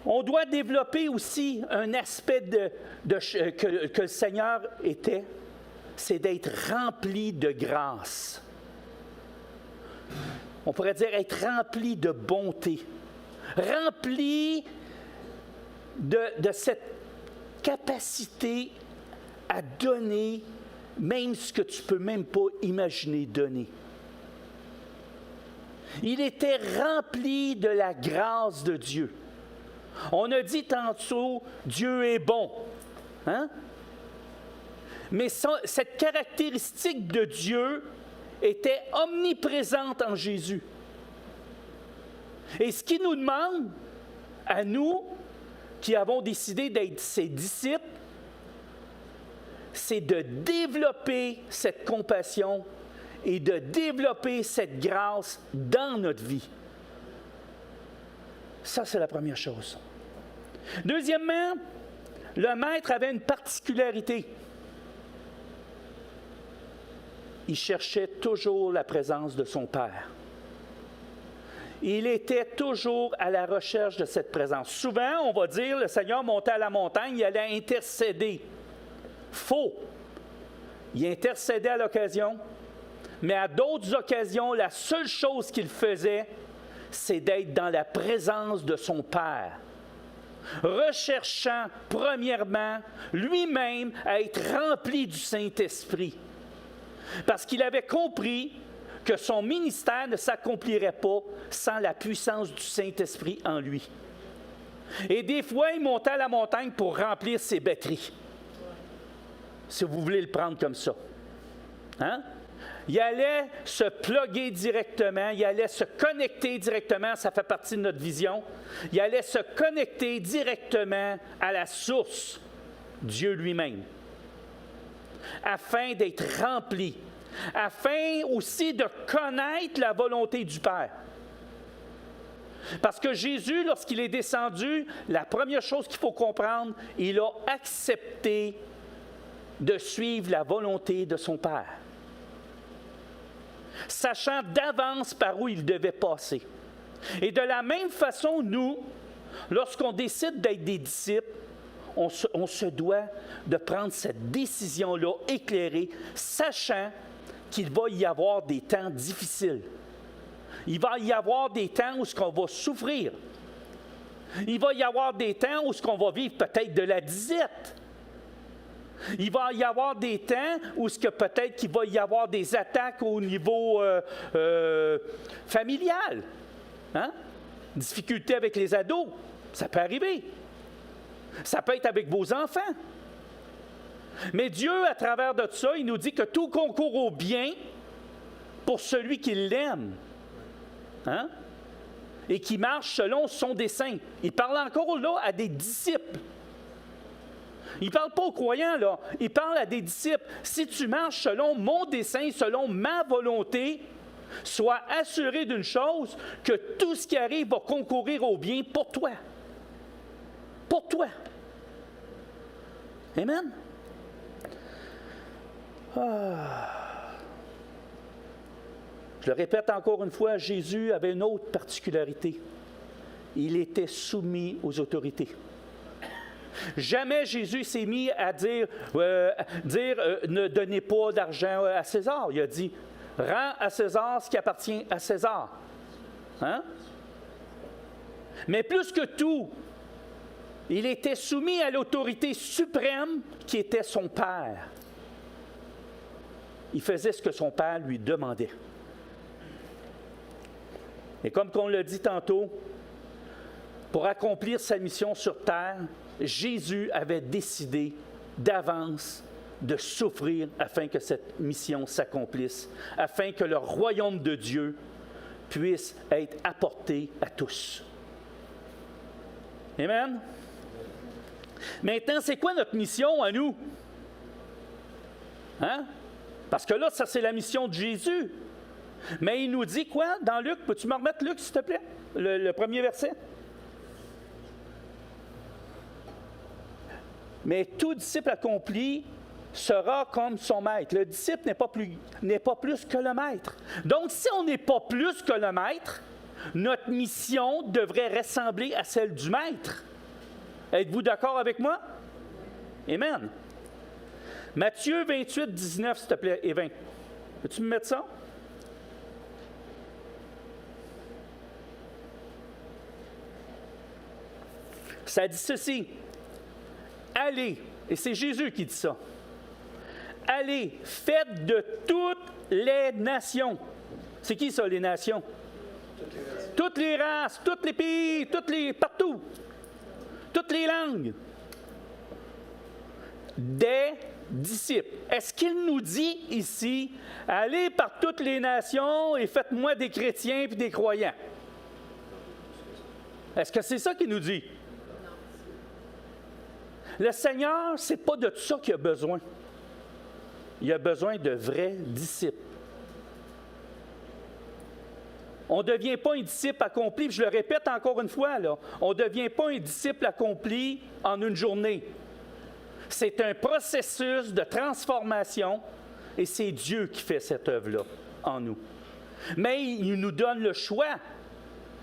On doit développer aussi un aspect que le Seigneur était, c'est d'être rempli de grâce. On pourrait dire être rempli de bonté, rempli de cette capacité à donner même ce que tu ne peux même pas imaginer donner. Il était rempli de la grâce de Dieu. On a dit tantôt, Dieu est bon. Hein? Mais cette caractéristique de Dieu était omniprésente en Jésus. Et ce qu'il nous demande, à nous, qui avons décidé d'être ses disciples, c'est de développer cette compassion et de développer cette grâce dans notre vie. Ça, c'est la première chose. Deuxièmement, le Maître avait une particularité. Il cherchait toujours la présence de son Père. Il était toujours à la recherche de cette présence. Souvent, on va dire, le Seigneur montait à la montagne, il allait intercéder. Faux. Il intercédait à l'occasion, mais à d'autres occasions, la seule chose qu'il faisait, c'est d'être dans la présence de son Père, recherchant premièrement lui-même à être rempli du Saint-Esprit. Parce qu'il avait compris que son ministère ne s'accomplirait pas sans la puissance du Saint-Esprit en lui. Et des fois, il montait à la montagne pour remplir ses batteries. Si vous voulez le prendre comme ça. Hein? Il allait se plugger directement, il allait se connecter directement, ça fait partie de notre vision. Il allait se connecter directement à la source, Dieu lui-même, afin d'être rempli, afin aussi de connaître la volonté du Père. Parce que Jésus, lorsqu'il est descendu, la première chose qu'il faut comprendre, il a accepté de suivre la volonté de son Père, sachant d'avance par où il devait passer. Et de la même façon, nous, lorsqu'on décide d'être des disciples, on se doit de prendre cette décision-là éclairée, sachant qu'il va y avoir des temps difficiles. Il va y avoir des temps où on va souffrir. Il va y avoir des temps où on va vivre peut-être de la disette. Il va y avoir des temps où peut-être qu'il va y avoir des attaques au niveau familial. Hein? Difficultés avec les ados, ça peut arriver. Ça peut être avec vos enfants. Mais Dieu, à travers de ça, il nous dit que tout concourt au bien pour celui qui l'aime. Hein? Et qui marche selon son dessein. Il parle encore là à des disciples. Il ne parle pas aux croyants, là. Il parle à des disciples. Si tu marches selon mon dessein, selon ma volonté, sois assuré d'une chose, que tout ce qui arrive va concourir au bien pour toi. Pour toi. Amen. Je le répète encore une fois, Jésus avait une autre particularité. Il était soumis aux autorités. Jamais Jésus s'est mis à dire ne donnez pas d'argent à César. Il a dit, rends à César ce qui appartient à César. Hein? Mais plus que tout, il était soumis à l'autorité suprême qui était son Père. Il faisait ce que son Père lui demandait. Et comme on l'a dit tantôt, pour accomplir sa mission sur terre, Jésus avait décidé d'avance de souffrir afin que cette mission s'accomplisse, afin que le royaume de Dieu puisse être apporté à tous. Amen? Maintenant, c'est quoi notre mission à nous? Hein? Parce que là, ça, c'est la mission de Jésus. Mais il nous dit quoi dans Luc? Peux-tu me remettre Luc, s'il te plaît? Le premier verset. Mais tout disciple accompli sera comme son maître. Le disciple n'est pas plus que le maître. Donc, si on n'est pas plus que le maître, notre mission devrait ressembler à celle du maître. Êtes-vous d'accord avec moi? Amen. Matthieu 28, 19, s'il te plaît, et 20. Peux-tu me mettre ça? Ça dit ceci. Allez, et c'est Jésus qui dit ça. Allez, faites de toutes les nations. C'est qui ça, les nations? Toutes les races, tous les pays, partout. Toutes les langues. Des disciples. Est-ce qu'il nous dit ici, allez par toutes les nations et faites-moi des chrétiens et des croyants? Est-ce que c'est ça qu'il nous dit? Le Seigneur, ce n'est pas de ça qu'il a besoin. Il a besoin de vrais disciples. On ne devient pas un disciple accompli, puis je le répète encore une fois, là, on ne devient pas un disciple accompli en une journée. C'est un processus de transformation et c'est Dieu qui fait cette œuvre-là en nous. Mais il nous donne le choix.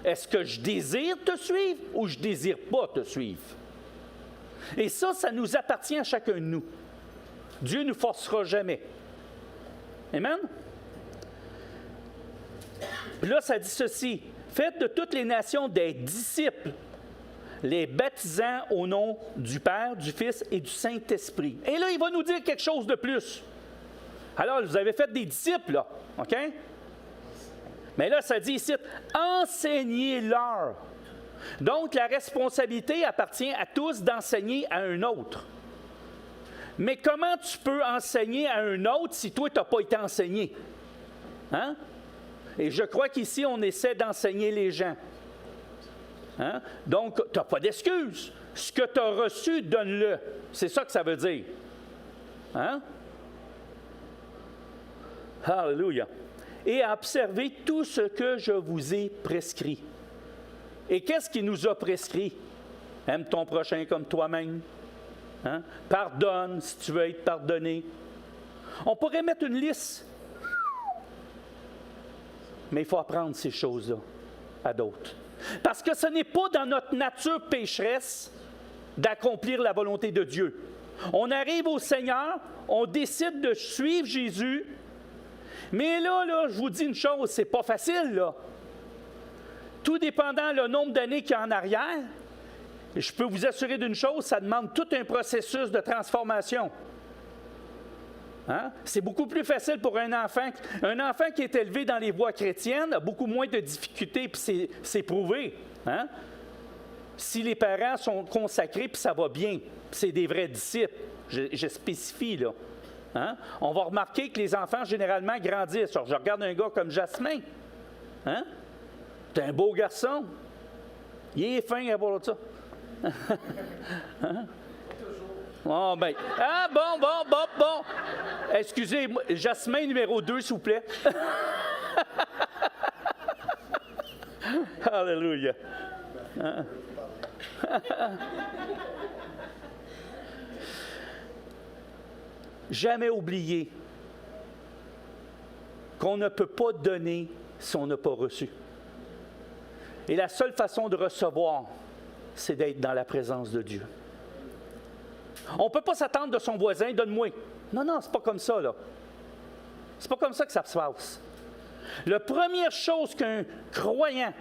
Est-ce que je désire te suivre ou je ne désire pas te suivre? Et ça nous appartient à chacun de nous. Dieu ne nous forcera jamais. Amen? Puis là, ça dit ceci. Faites de toutes les nations des disciples, les baptisant au nom du Père, du Fils et du Saint-Esprit. Et là, il va nous dire quelque chose de plus. Alors, vous avez fait des disciples, là, OK? Mais là, ça dit ici, enseignez-leur. Donc, la responsabilité appartient à tous d'enseigner à un autre. Mais comment tu peux enseigner à un autre si toi, tu n'as pas été enseigné? Hein? Et je crois qu'ici, on essaie d'enseigner les gens. Hein? Donc, tu n'as pas d'excuse. Ce que tu as reçu, donne-le. C'est ça que ça veut dire. Hein? Alléluia. Et à observer tout ce que je vous ai prescrit. Et qu'est-ce qu'il nous a prescrit? Aime ton prochain comme toi-même. Hein? Pardonne si tu veux être pardonné. On pourrait mettre une liste. Mais il faut apprendre ces choses-là à d'autres. Parce que ce n'est pas dans notre nature pécheresse d'accomplir la volonté de Dieu. On arrive au Seigneur, on décide de suivre Jésus, mais là, je vous dis une chose, c'est pas facile, là. Tout dépendant le nombre d'années qu'il y a en arrière, je peux vous assurer d'une chose, ça demande tout un processus de transformation. Hein? C'est beaucoup plus facile pour un enfant. Un enfant qui est élevé dans les voies chrétiennes a beaucoup moins de difficultés, puis c'est prouvé. Hein? Si les parents sont consacrés, puis ça va bien, puis c'est des vrais disciples, je spécifie là. Hein? On va remarquer que les enfants, généralement, grandissent. Alors, je regarde un gars comme Jasmin. Hein? C'est un beau garçon. Il est fin à part de ça. Hein? Oh, ben. Ah, bon. Excusez, Jasmin numéro 2, s'il vous plaît. Alléluia. Hein? Jamais oublier qu'on ne peut pas donner si on n'a pas reçu. Et la seule façon de recevoir, c'est d'être dans la présence de Dieu. On ne peut pas s'attendre de son voisin, donne-moi. Non, c'est pas comme ça, là. C'est pas comme ça que ça se passe. La première chose qu'un croyant,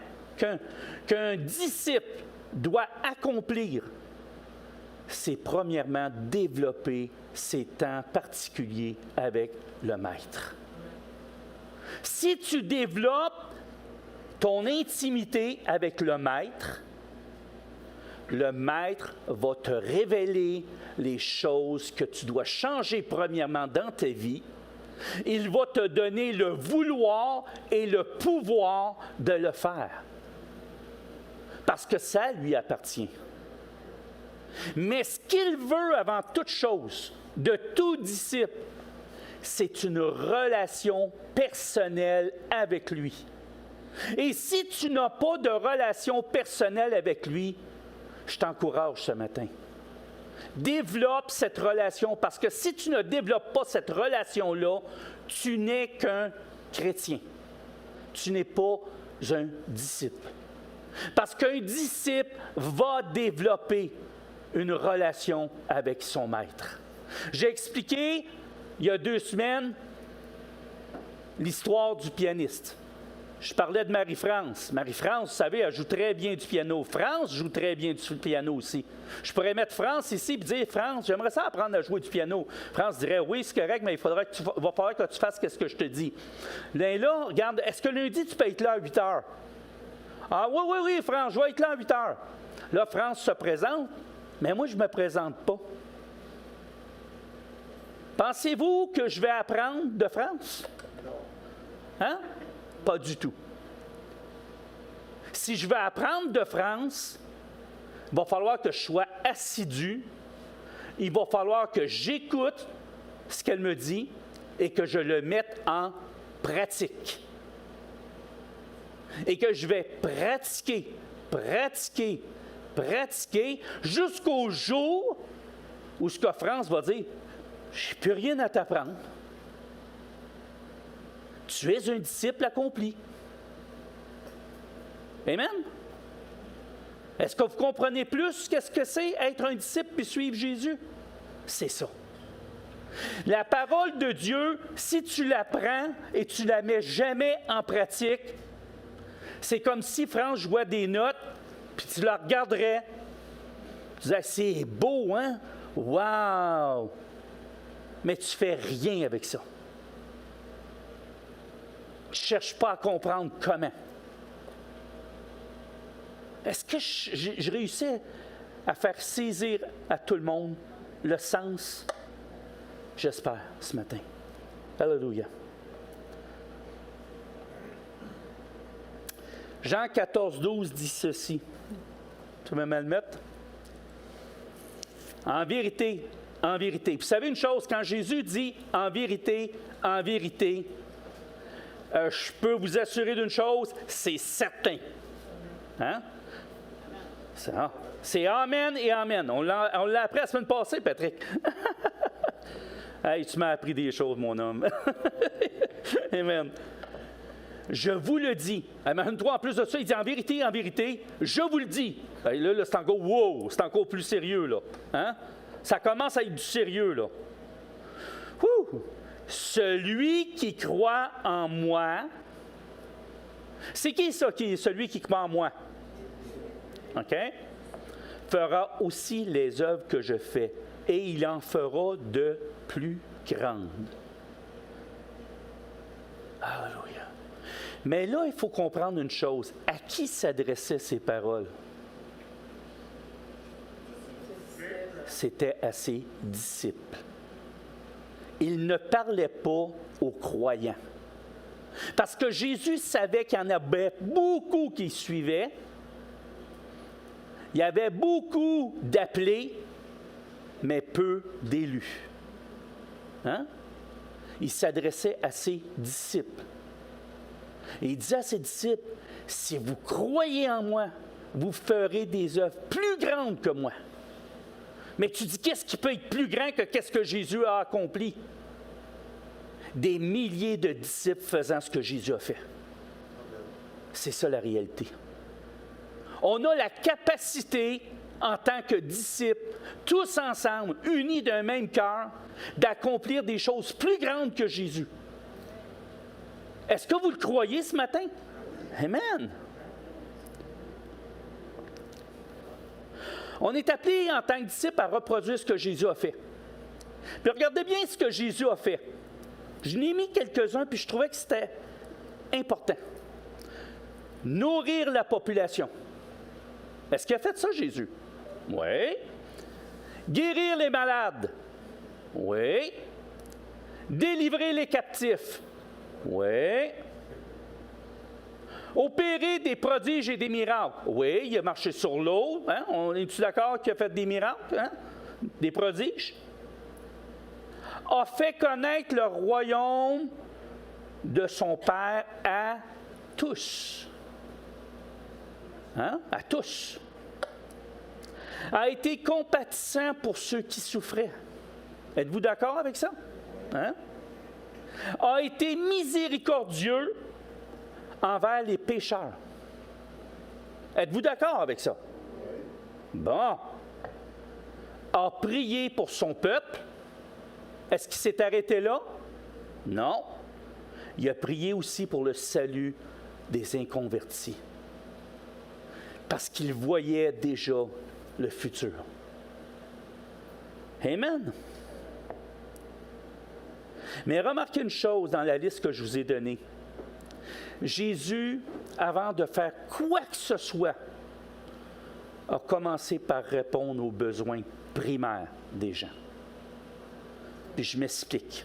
qu'un disciple doit accomplir, c'est premièrement développer ces temps particuliers avec le Maître. Si tu développes ton intimité avec le Maître va te révéler les choses que tu dois changer premièrement dans ta vie. Il va te donner le vouloir et le pouvoir de le faire. Parce que ça lui appartient. Mais ce qu'il veut avant toute chose, de tout disciple, c'est une relation personnelle avec lui. Et si tu n'as pas de relation personnelle avec lui, je t'encourage ce matin. Développe cette relation, parce que si tu ne développes pas cette relation-là, tu n'es qu'un chrétien. Tu n'es pas un disciple. Parce qu'un disciple va développer une relation avec son maître. J'ai expliqué, il y a 2 semaines, l'histoire du pianiste. Je parlais de Marie-France. Marie-France, vous savez, elle joue très bien du piano. France joue très bien du piano aussi. Je pourrais mettre France ici et dire, France, j'aimerais ça apprendre à jouer du piano. France dirait, oui, c'est correct, mais va falloir que tu fasses ce que je te dis. Là, regarde, est-ce que lundi, tu peux être là à 8 heures? Ah oui, France, je vais être là à 8 heures. Là, France se présente, mais moi, je ne me présente pas. Pensez-vous que je vais apprendre de France? Hein? Pas du tout. Si je veux apprendre de France, il va falloir que je sois assidu, il va falloir que j'écoute ce qu'elle me dit et que je le mette en pratique. Et que je vais pratiquer jusqu'au jour où ce que France va dire, je n'ai plus rien à t'apprendre. Tu es un disciple accompli. Amen? Est-ce que vous comprenez plus qu'est-ce que c'est être un disciple et suivre Jésus? C'est ça. La parole de Dieu, si tu la prends et tu ne la mets jamais en pratique, c'est comme si France jouait des notes, puis tu la regarderais. Tu disais, c'est beau, hein? Wow! Mais tu ne fais rien avec ça. Je ne cherche pas à comprendre comment. Est-ce que je réussis à faire saisir à tout le monde le sens? J'espère ce matin. Alléluia. Jean 14, 12 dit ceci. Tu peux me le mettre? En vérité, vous savez une chose, quand Jésus dit en vérité, je peux vous assurer d'une chose, c'est certain. Hein? C'est amen et amen. On l'a appris la semaine passée, Patrick. Hey, tu m'as appris des choses, mon homme. Amen. Je vous le dis. Imagine-toi, en plus de ça, il dit en vérité, je vous le dis. Et là, c'est encore wow, c'est encore plus sérieux, là. Hein? Ça commence à être du sérieux, là. Ouh! Celui qui croit en moi, c'est qui ça, celui qui croit en moi? OK? fera aussi les œuvres que je fais, et il en fera de plus grandes. Alléluia. Mais là, il faut comprendre une chose. À qui s'adressaient ces paroles? C'était à ses disciples. Il ne parlait pas aux croyants. Parce que Jésus savait qu'il y en avait beaucoup qui suivaient. Il y avait beaucoup d'appelés, mais peu d'élus. Hein? Il s'adressait à ses disciples. Et il disait à ses disciples, si vous croyez en moi, vous ferez des œuvres plus grandes que moi. Mais tu dis, qu'est-ce qui peut être plus grand que qu'est-ce que Jésus a accompli? Des milliers de disciples faisant ce que Jésus a fait. C'est ça la réalité. On a la capacité, en tant que disciples, tous ensemble, unis d'un même cœur, d'accomplir des choses plus grandes que Jésus. Est-ce que vous le croyez ce matin? Amen. On est appelé en tant que disciples à reproduire ce que Jésus a fait. Puis regardez bien ce que Jésus a fait. Je n'ai mis quelques-uns, puis je trouvais que c'était important. Nourrir la population. Est-ce qu'il a fait ça, Jésus? Oui. Guérir les malades. Oui. Délivrer les captifs. Oui. Opérer des prodiges et des miracles. Oui, il a marché sur l'eau. Hein? On est-tu d'accord qu'il a fait des miracles? Hein? Des prodiges? A fait connaître le royaume de son Père à tous. Hein? À tous. A été compatissant pour ceux qui souffraient. Êtes-vous d'accord avec ça? Hein? A été miséricordieux envers les pécheurs. Êtes-vous d'accord avec ça? Bon. A prié pour son peuple. Est-ce qu'il s'est arrêté là? Non. Il a prié aussi pour le salut des inconvertis. Parce qu'il voyait déjà le futur. Amen. Mais remarquez une chose dans la liste que je vous ai donnée. Jésus, avant de faire quoi que ce soit, a commencé par répondre aux besoins primaires des gens. Puis je m'explique.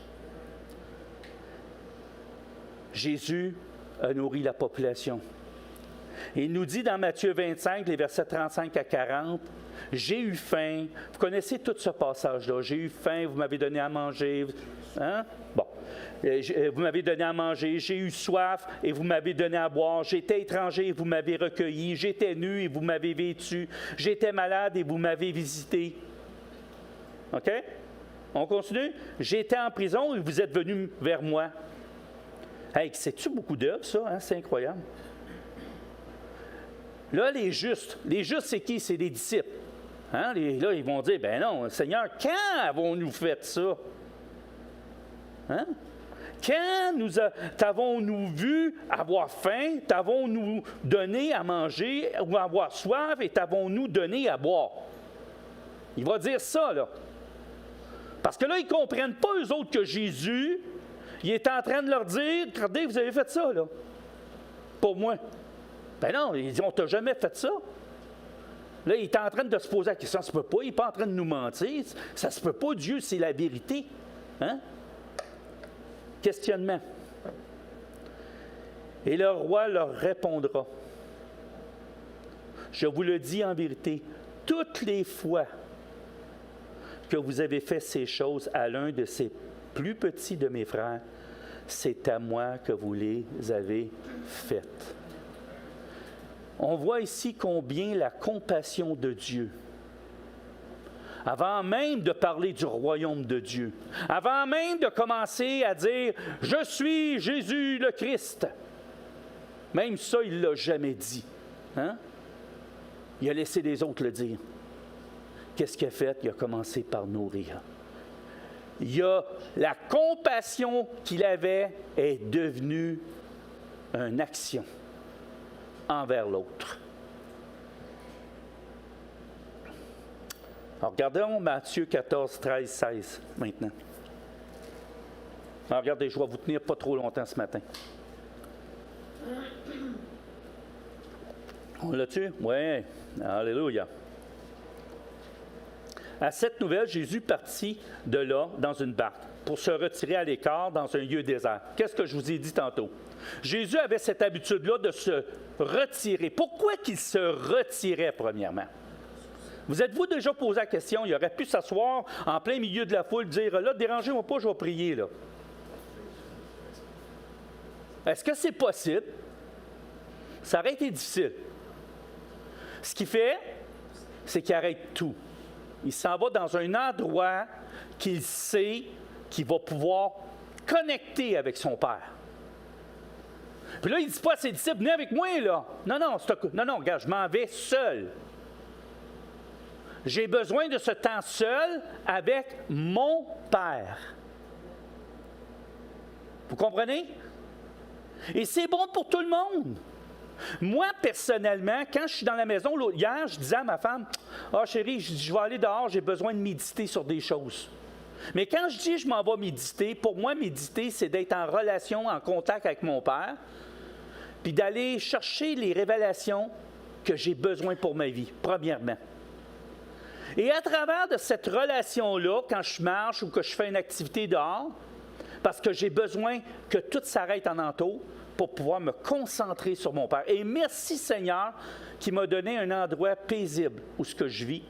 Jésus a nourri la population. Et il nous dit dans Matthieu 25, les versets 35 à 40, « J'ai eu faim. » Vous connaissez tout ce passage-là. « J'ai eu faim, vous m'avez donné à manger. » Hein? Bon. Vous m'avez donné à manger, j'ai eu soif et vous m'avez donné à boire, j'étais étranger et vous m'avez recueilli, j'étais nu et vous m'avez vêtu, j'étais malade et vous m'avez visité. OK? On continue? J'étais en prison et vous êtes venus vers moi. Hey, c'est-tu beaucoup d'œuvres, ça? Hein? C'est incroyable. Là, les justes, c'est qui? C'est les disciples. Hein? Là, ils vont dire, ben non, Seigneur, quand avons-nous fait ça? Hein? Quand t'avons-nous vu avoir faim, t'avons-nous donné à manger ou avoir soif et t'avons-nous donné à boire? Il va dire ça, là. Parce que là, ils ne comprennent pas, eux autres, que Jésus, il est en train de leur dire, regardez, vous avez fait ça, là. Pour moi. Ben non, ils disent, on t'a jamais fait ça. Là, il est en train de se poser la question, ça se peut pas, il n'est pas en train de nous mentir. Ça se peut pas, Dieu, c'est la vérité. Hein? Questionnement. Et le roi leur répondra. Je vous le dis en vérité, toutes les fois que vous avez fait ces choses à l'un de ces plus petits de mes frères, c'est à moi que vous les avez faites. On voit ici combien la compassion de Dieu, avant même de parler du royaume de Dieu, avant même de commencer à dire « Je suis Jésus le Christ », même ça, il ne l'a jamais dit. Hein? Il a laissé les autres le dire. Qu'est-ce qu'il a fait? Il a commencé par nourrir. La compassion qu'il avait est devenue une action envers l'autre. Alors, regardons Matthieu 14, 13, 16 maintenant. Alors, regardez, je vais vous tenir pas trop longtemps ce matin. On l'a-tu? Oui. Alléluia. À cette nouvelle, Jésus partit de là dans une barque pour se retirer à l'écart dans un lieu désert. Qu'est-ce que je vous ai dit tantôt? Jésus avait cette habitude-là de se retirer. Pourquoi qu'il se retirait, premièrement? Vous êtes-vous déjà posé la question? Il aurait pu s'asseoir en plein milieu de la foule, dire, là, dérangez-moi pas, je vais prier, là. Est-ce que c'est possible? Ça aurait été difficile. Ce qu'il fait, c'est qu'il arrête tout. Il s'en va dans un endroit qu'il sait qu'il va pouvoir connecter avec son Père. Puis là, il ne dit pas à ses disciples, venez avec moi, là. Non, regarde, je m'en vais seul. J'ai besoin de ce temps seul avec mon Père. Vous comprenez? Et c'est bon pour tout le monde. Moi, personnellement, quand je suis dans la maison, hier, je disais à ma femme, « Ah, chérie, je vais aller dehors, j'ai besoin de méditer sur des choses. » Mais quand je dis « je m'en vais méditer », pour moi, méditer, c'est d'être en relation, en contact avec mon Père, puis d'aller chercher les révélations que j'ai besoin pour ma vie, premièrement. Et à travers de cette relation-là, quand je marche ou que je fais une activité dehors, parce que j'ai besoin que tout s'arrête en entour pour pouvoir me concentrer sur mon Père. Et merci Seigneur qui m'a donné un endroit paisible où ce que je vis.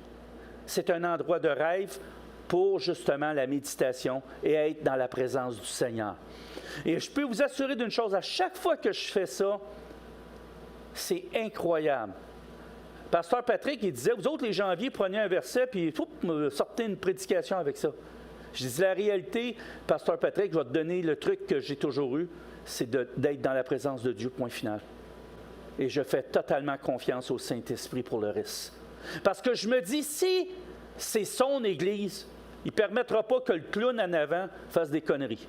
C'est un endroit de rêve pour justement la méditation et être dans la présence du Seigneur. Et je peux vous assurer d'une chose, à chaque fois que je fais ça, c'est incroyable. Pasteur Patrick, il disait, vous autres les janvier, prenez un verset puis sortez une prédication avec ça. Je dis, la réalité, Pasteur Patrick, je vais te donner le truc que j'ai toujours eu, c'est d'être dans la présence de Dieu, point final. Et je fais totalement confiance au Saint-Esprit pour le reste. Parce que je me dis, si c'est son Église, il ne permettra pas que le clown en avant fasse des conneries.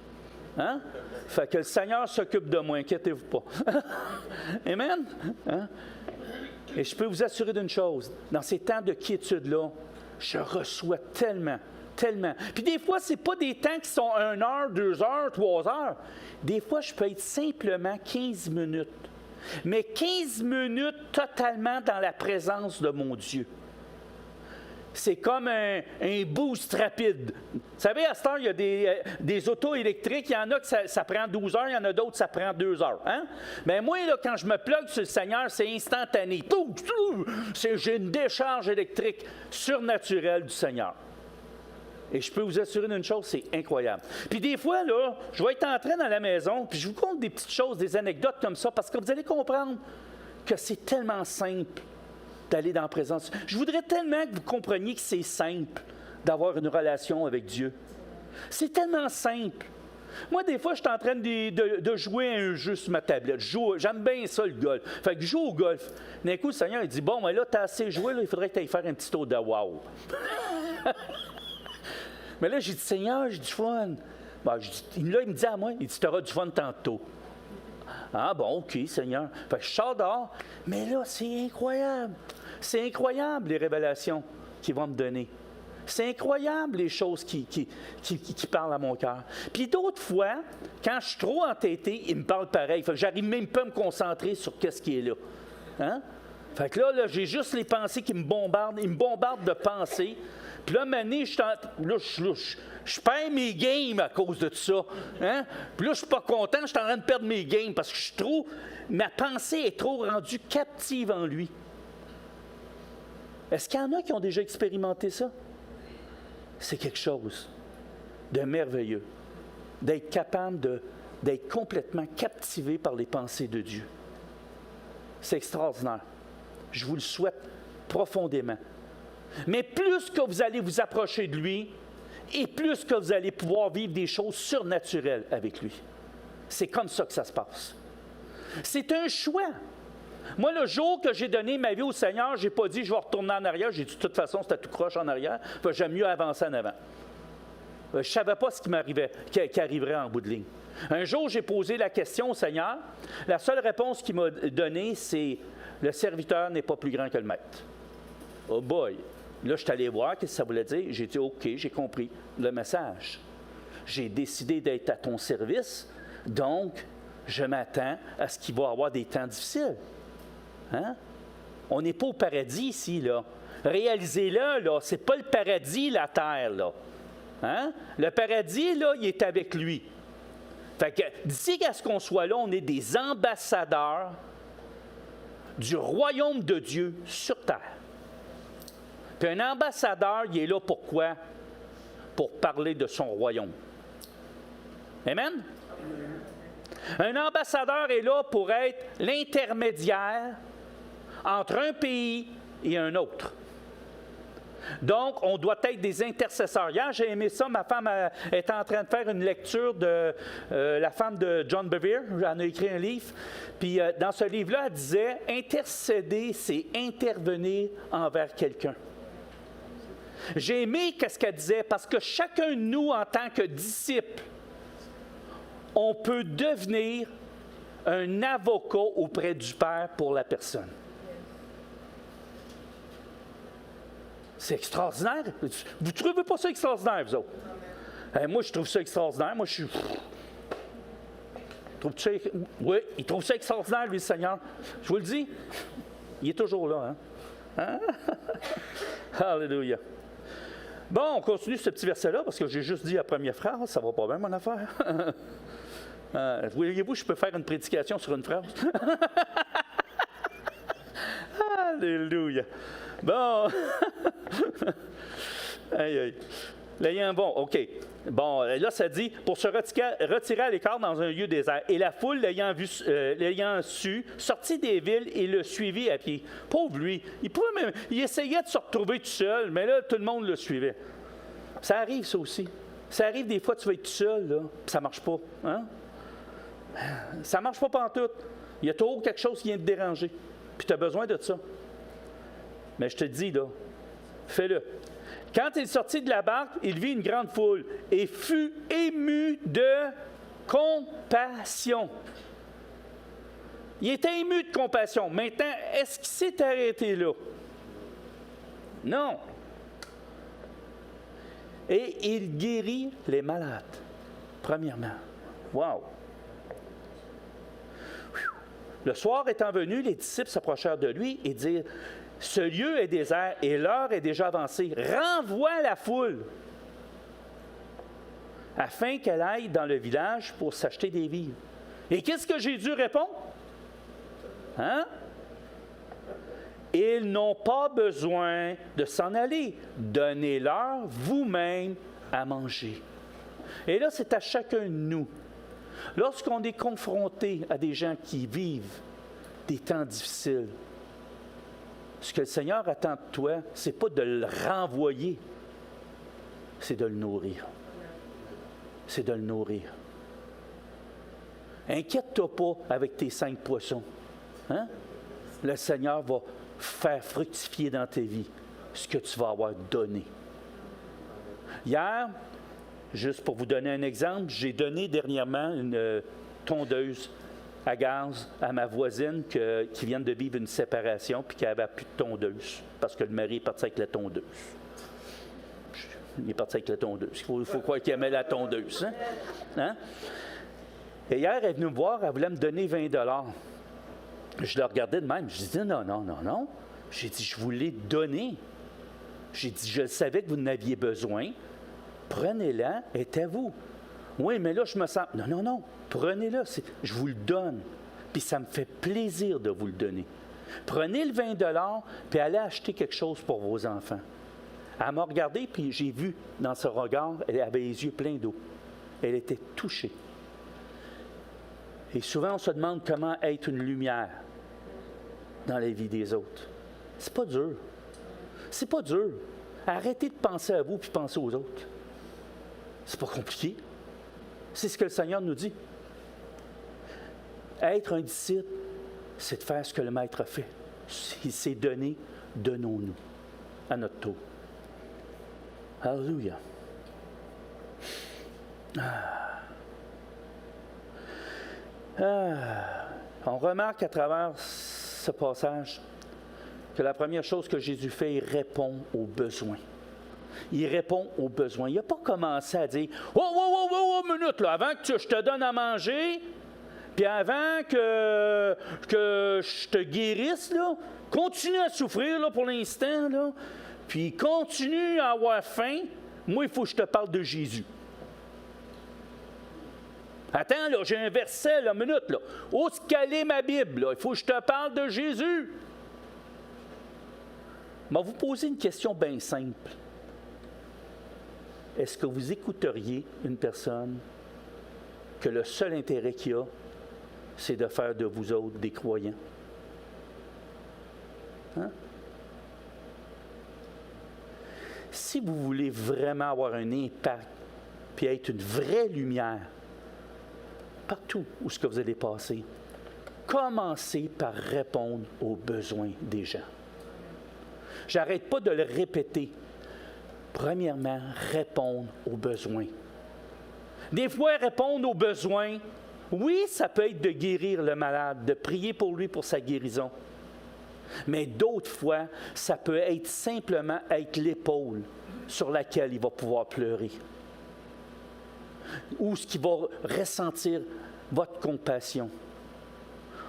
Hein? Fait que le Seigneur s'occupe de moi, inquiétez-vous pas. Amen? Hein? Et je peux vous assurer d'une chose, dans ces temps de quiétude-là, je reçois tellement. Puis des fois, ce n'est pas des temps qui sont 1 heure, 2 heures, 3 heures. Des fois, je peux être simplement 15 minutes. Mais 15 minutes totalement dans la présence de mon Dieu. C'est comme un boost rapide. Vous savez, à cette heure, il y a des autos électriques. Il y en a que ça prend 12 heures, il y en a d'autres, ça prend 2 heures. Hein? Mais moi, là, quand je me plug sur le Seigneur, c'est instantané. J'ai une décharge électrique surnaturelle du Seigneur. Et je peux vous assurer d'une chose, c'est incroyable. Puis des fois, là, je vais être entré dans la maison, puis je vous conte des petites choses, des anecdotes comme ça, parce que vous allez comprendre que c'est tellement simple d'aller dans la présence. Je voudrais tellement que vous compreniez que c'est simple d'avoir une relation avec Dieu. C'est tellement simple. Moi, des fois, je suis en train de jouer à un jeu sur ma tablette. J'aime bien ça, le golf. Fait que je joue au golf. D'un coup, le Seigneur, il dit, bon, mais là, tu as assez joué, là, il faudrait que tu ailles faire un petit tour de wow. Mais là, j'ai dit, Seigneur, j'ai du fun. Ben, là, il me dit à moi, il dit, tu auras du fun tantôt. Ah bon, OK, Seigneur. Fait que je sors dehors, mais là, c'est incroyable. C'est incroyable, les révélations qu'il va me donner. C'est incroyable, les choses qui parlent à mon cœur. Puis d'autres fois, quand je suis trop entêté, il me parle pareil. Fait que j'arrive même pas à me concentrer sur qu'est-ce qui est là. Hein? Fait que là, j'ai juste les pensées qui me bombardent. Ils me bombardent de pensées. Puis là, maintenant, je perds mes games à cause de tout ça. Hein? Puis là, je suis pas content, je suis en train de perdre mes games parce que ma pensée est trop rendue captive en lui. Est-ce qu'il y en a qui ont déjà expérimenté ça? C'est quelque chose de merveilleux, d'être capable d'être complètement captivé par les pensées de Dieu. C'est extraordinaire. Je vous le souhaite profondément. Mais plus que vous allez vous approcher de lui, et plus que vous allez pouvoir vivre des choses surnaturelles avec lui. C'est comme ça que ça se passe. C'est un choix. Moi, le jour que j'ai donné ma vie au Seigneur, je n'ai pas dit « je vais retourner en arrière ». J'ai dit « de toute façon, c'était tout croche en arrière. J'aime mieux avancer en avant ». Je ne savais pas ce qui arriverait en bout de ligne. Un jour, j'ai posé la question au Seigneur. La seule réponse qu'il m'a donnée, c'est « le serviteur n'est pas plus grand que le maître ». Oh boy! Là, je suis allé voir qu'est-ce que ça voulait dire. J'ai dit, OK, j'ai compris le message. J'ai décidé d'être à ton service, donc je m'attends à ce qu'il va y avoir des temps difficiles. Hein? On n'est pas au paradis ici, là. Réalisez-le, là, c'est pas le paradis, la terre, là. Hein? Le paradis, là, il est avec lui. Fait que d'ici qu'à ce qu'on soit là, on est des ambassadeurs du royaume de Dieu sur terre. Puis un ambassadeur, il est là pourquoi? Pour parler de son royaume. Amen? Un ambassadeur est là pour être l'intermédiaire entre un pays et un autre. Donc, on doit être des intercesseurs. Hier, j'ai aimé ça. Ma femme était en train de faire une lecture de la femme de John Bevere. Elle a écrit un livre. Puis, dans ce livre-là, elle disait « Intercéder, c'est intervenir envers quelqu'un ». J'ai aimé ce qu'elle disait parce que chacun de nous, en tant que disciple, on peut devenir un avocat auprès du Père pour la personne. C'est extraordinaire. Vous ne trouvez pas ça extraordinaire, vous autres? Moi, je trouve ça extraordinaire. Moi, je suis... Oui, il trouve ça extraordinaire, lui, le Seigneur. Je vous le dis, il est toujours là. Hein? Alléluia. Bon, on continue ce petit verset-là, parce que j'ai juste dit la première phrase. Ça va pas bien, mon affaire. Voyez-vous, je peux faire une prédication sur une phrase? Alléluia. Bon. Aïe, aïe. L'ayant bon, OK. Bon, là, ça dit, pour se retirer à l'écart dans un lieu désert. Et la foule, l'ayant su, sortit des villes et le suivit à pied. Pauvre lui. Il essayait de se retrouver tout seul, mais là, tout le monde le suivait. Ça arrive, ça aussi. Ça arrive des fois, tu vas être tout seul, là, puis ça ne marche pas. Hein? Ça ne marche pas pantoute. Il y a toujours quelque chose qui vient te déranger. Puis tu as besoin de ça. Mais je te dis, là, fais-le. Quand il sortit de la barque, il vit une grande foule et fut ému de compassion. Il était ému de compassion. Maintenant, est-ce qu'il s'est arrêté là? Non. Et il guérit les malades, premièrement. Wow! Le soir étant venu, les disciples s'approchèrent de lui et dirent, « Ce lieu est désert et l'heure est déjà avancée. Renvoie la foule afin qu'elle aille dans le village pour s'acheter des vivres. » Et qu'est-ce que Jésus répond? Hein? Ils n'ont pas besoin de s'en aller. Donnez-leur vous-même à manger. Et là, c'est à chacun de nous. Lorsqu'on est confronté à des gens qui vivent des temps difficiles, ce que le Seigneur attend de toi, ce n'est pas de le renvoyer, c'est de le nourrir. C'est de le nourrir. Inquiète-toi pas avec tes 5 poissons. Hein? Le Seigneur va faire fructifier dans tes vies ce que tu vas avoir donné. Hier, juste pour vous donner un exemple, j'ai donné dernièrement une tondeuse à gaz à ma voisine qui vient de vivre une séparation puis qui n'avait plus de tondeuse parce que le mari est parti avec la tondeuse. Il est parti avec la tondeuse. Il faut croire qu'il aimait la tondeuse. Hein? Hein? Et hier, elle est venue me voir, elle voulait me donner 20 $. Je la regardais de même. Je disais non. J'ai dit, je vous l'ai donné. J'ai dit, je savais que vous en aviez besoin. Prenez-la, elle est à vous. Oui, mais là, je me sens... Non, prenez-la, je vous le donne. Puis ça me fait plaisir de vous le donner. Prenez le 20 $, puis allez acheter quelque chose pour vos enfants. Elle m'a regardé, puis j'ai vu dans ce regard, elle avait les yeux pleins d'eau. Elle était touchée. Et souvent, on se demande comment être une lumière dans la vie des autres. C'est pas dur. C'est pas dur. Arrêtez de penser à vous, puis pensez aux autres. C'est pas compliqué. C'est ce que le Seigneur nous dit. Être un disciple, c'est de faire ce que le Maître a fait. Il s'est donné, donnons-nous à notre tour. Alléluia. On remarque à travers ce passage que la première chose que Jésus fait, il répond aux besoins. Il répond aux besoins. Il n'a pas commencé à dire « Oh, minute, là, avant que je te donne à manger, puis avant que je te guérisse, là, continue à souffrir là, pour l'instant, là, puis continue à avoir faim. Moi, il faut que je te parle de Jésus. » Attends, là, j'ai un verset, là, minute, là. Où est-ce qu'elle est ma Bible, là? Il faut que je te parle de Jésus. Je vais vous poser une question bien simple. Est-ce que vous écouteriez une personne que le seul intérêt qu'il a, c'est de faire de vous autres des croyants? Hein? Si vous voulez vraiment avoir un impact puis être une vraie lumière partout où ce que vous allez passer, commencez par répondre aux besoins des gens. J'arrête pas de le répéter. Premièrement, répondre aux besoins. Des fois, répondre aux besoins, oui, ça peut être de guérir le malade, de prier pour lui pour sa guérison. Mais d'autres fois, ça peut être simplement être l'épaule sur laquelle il va pouvoir pleurer. Ou ce qui va ressentir votre compassion.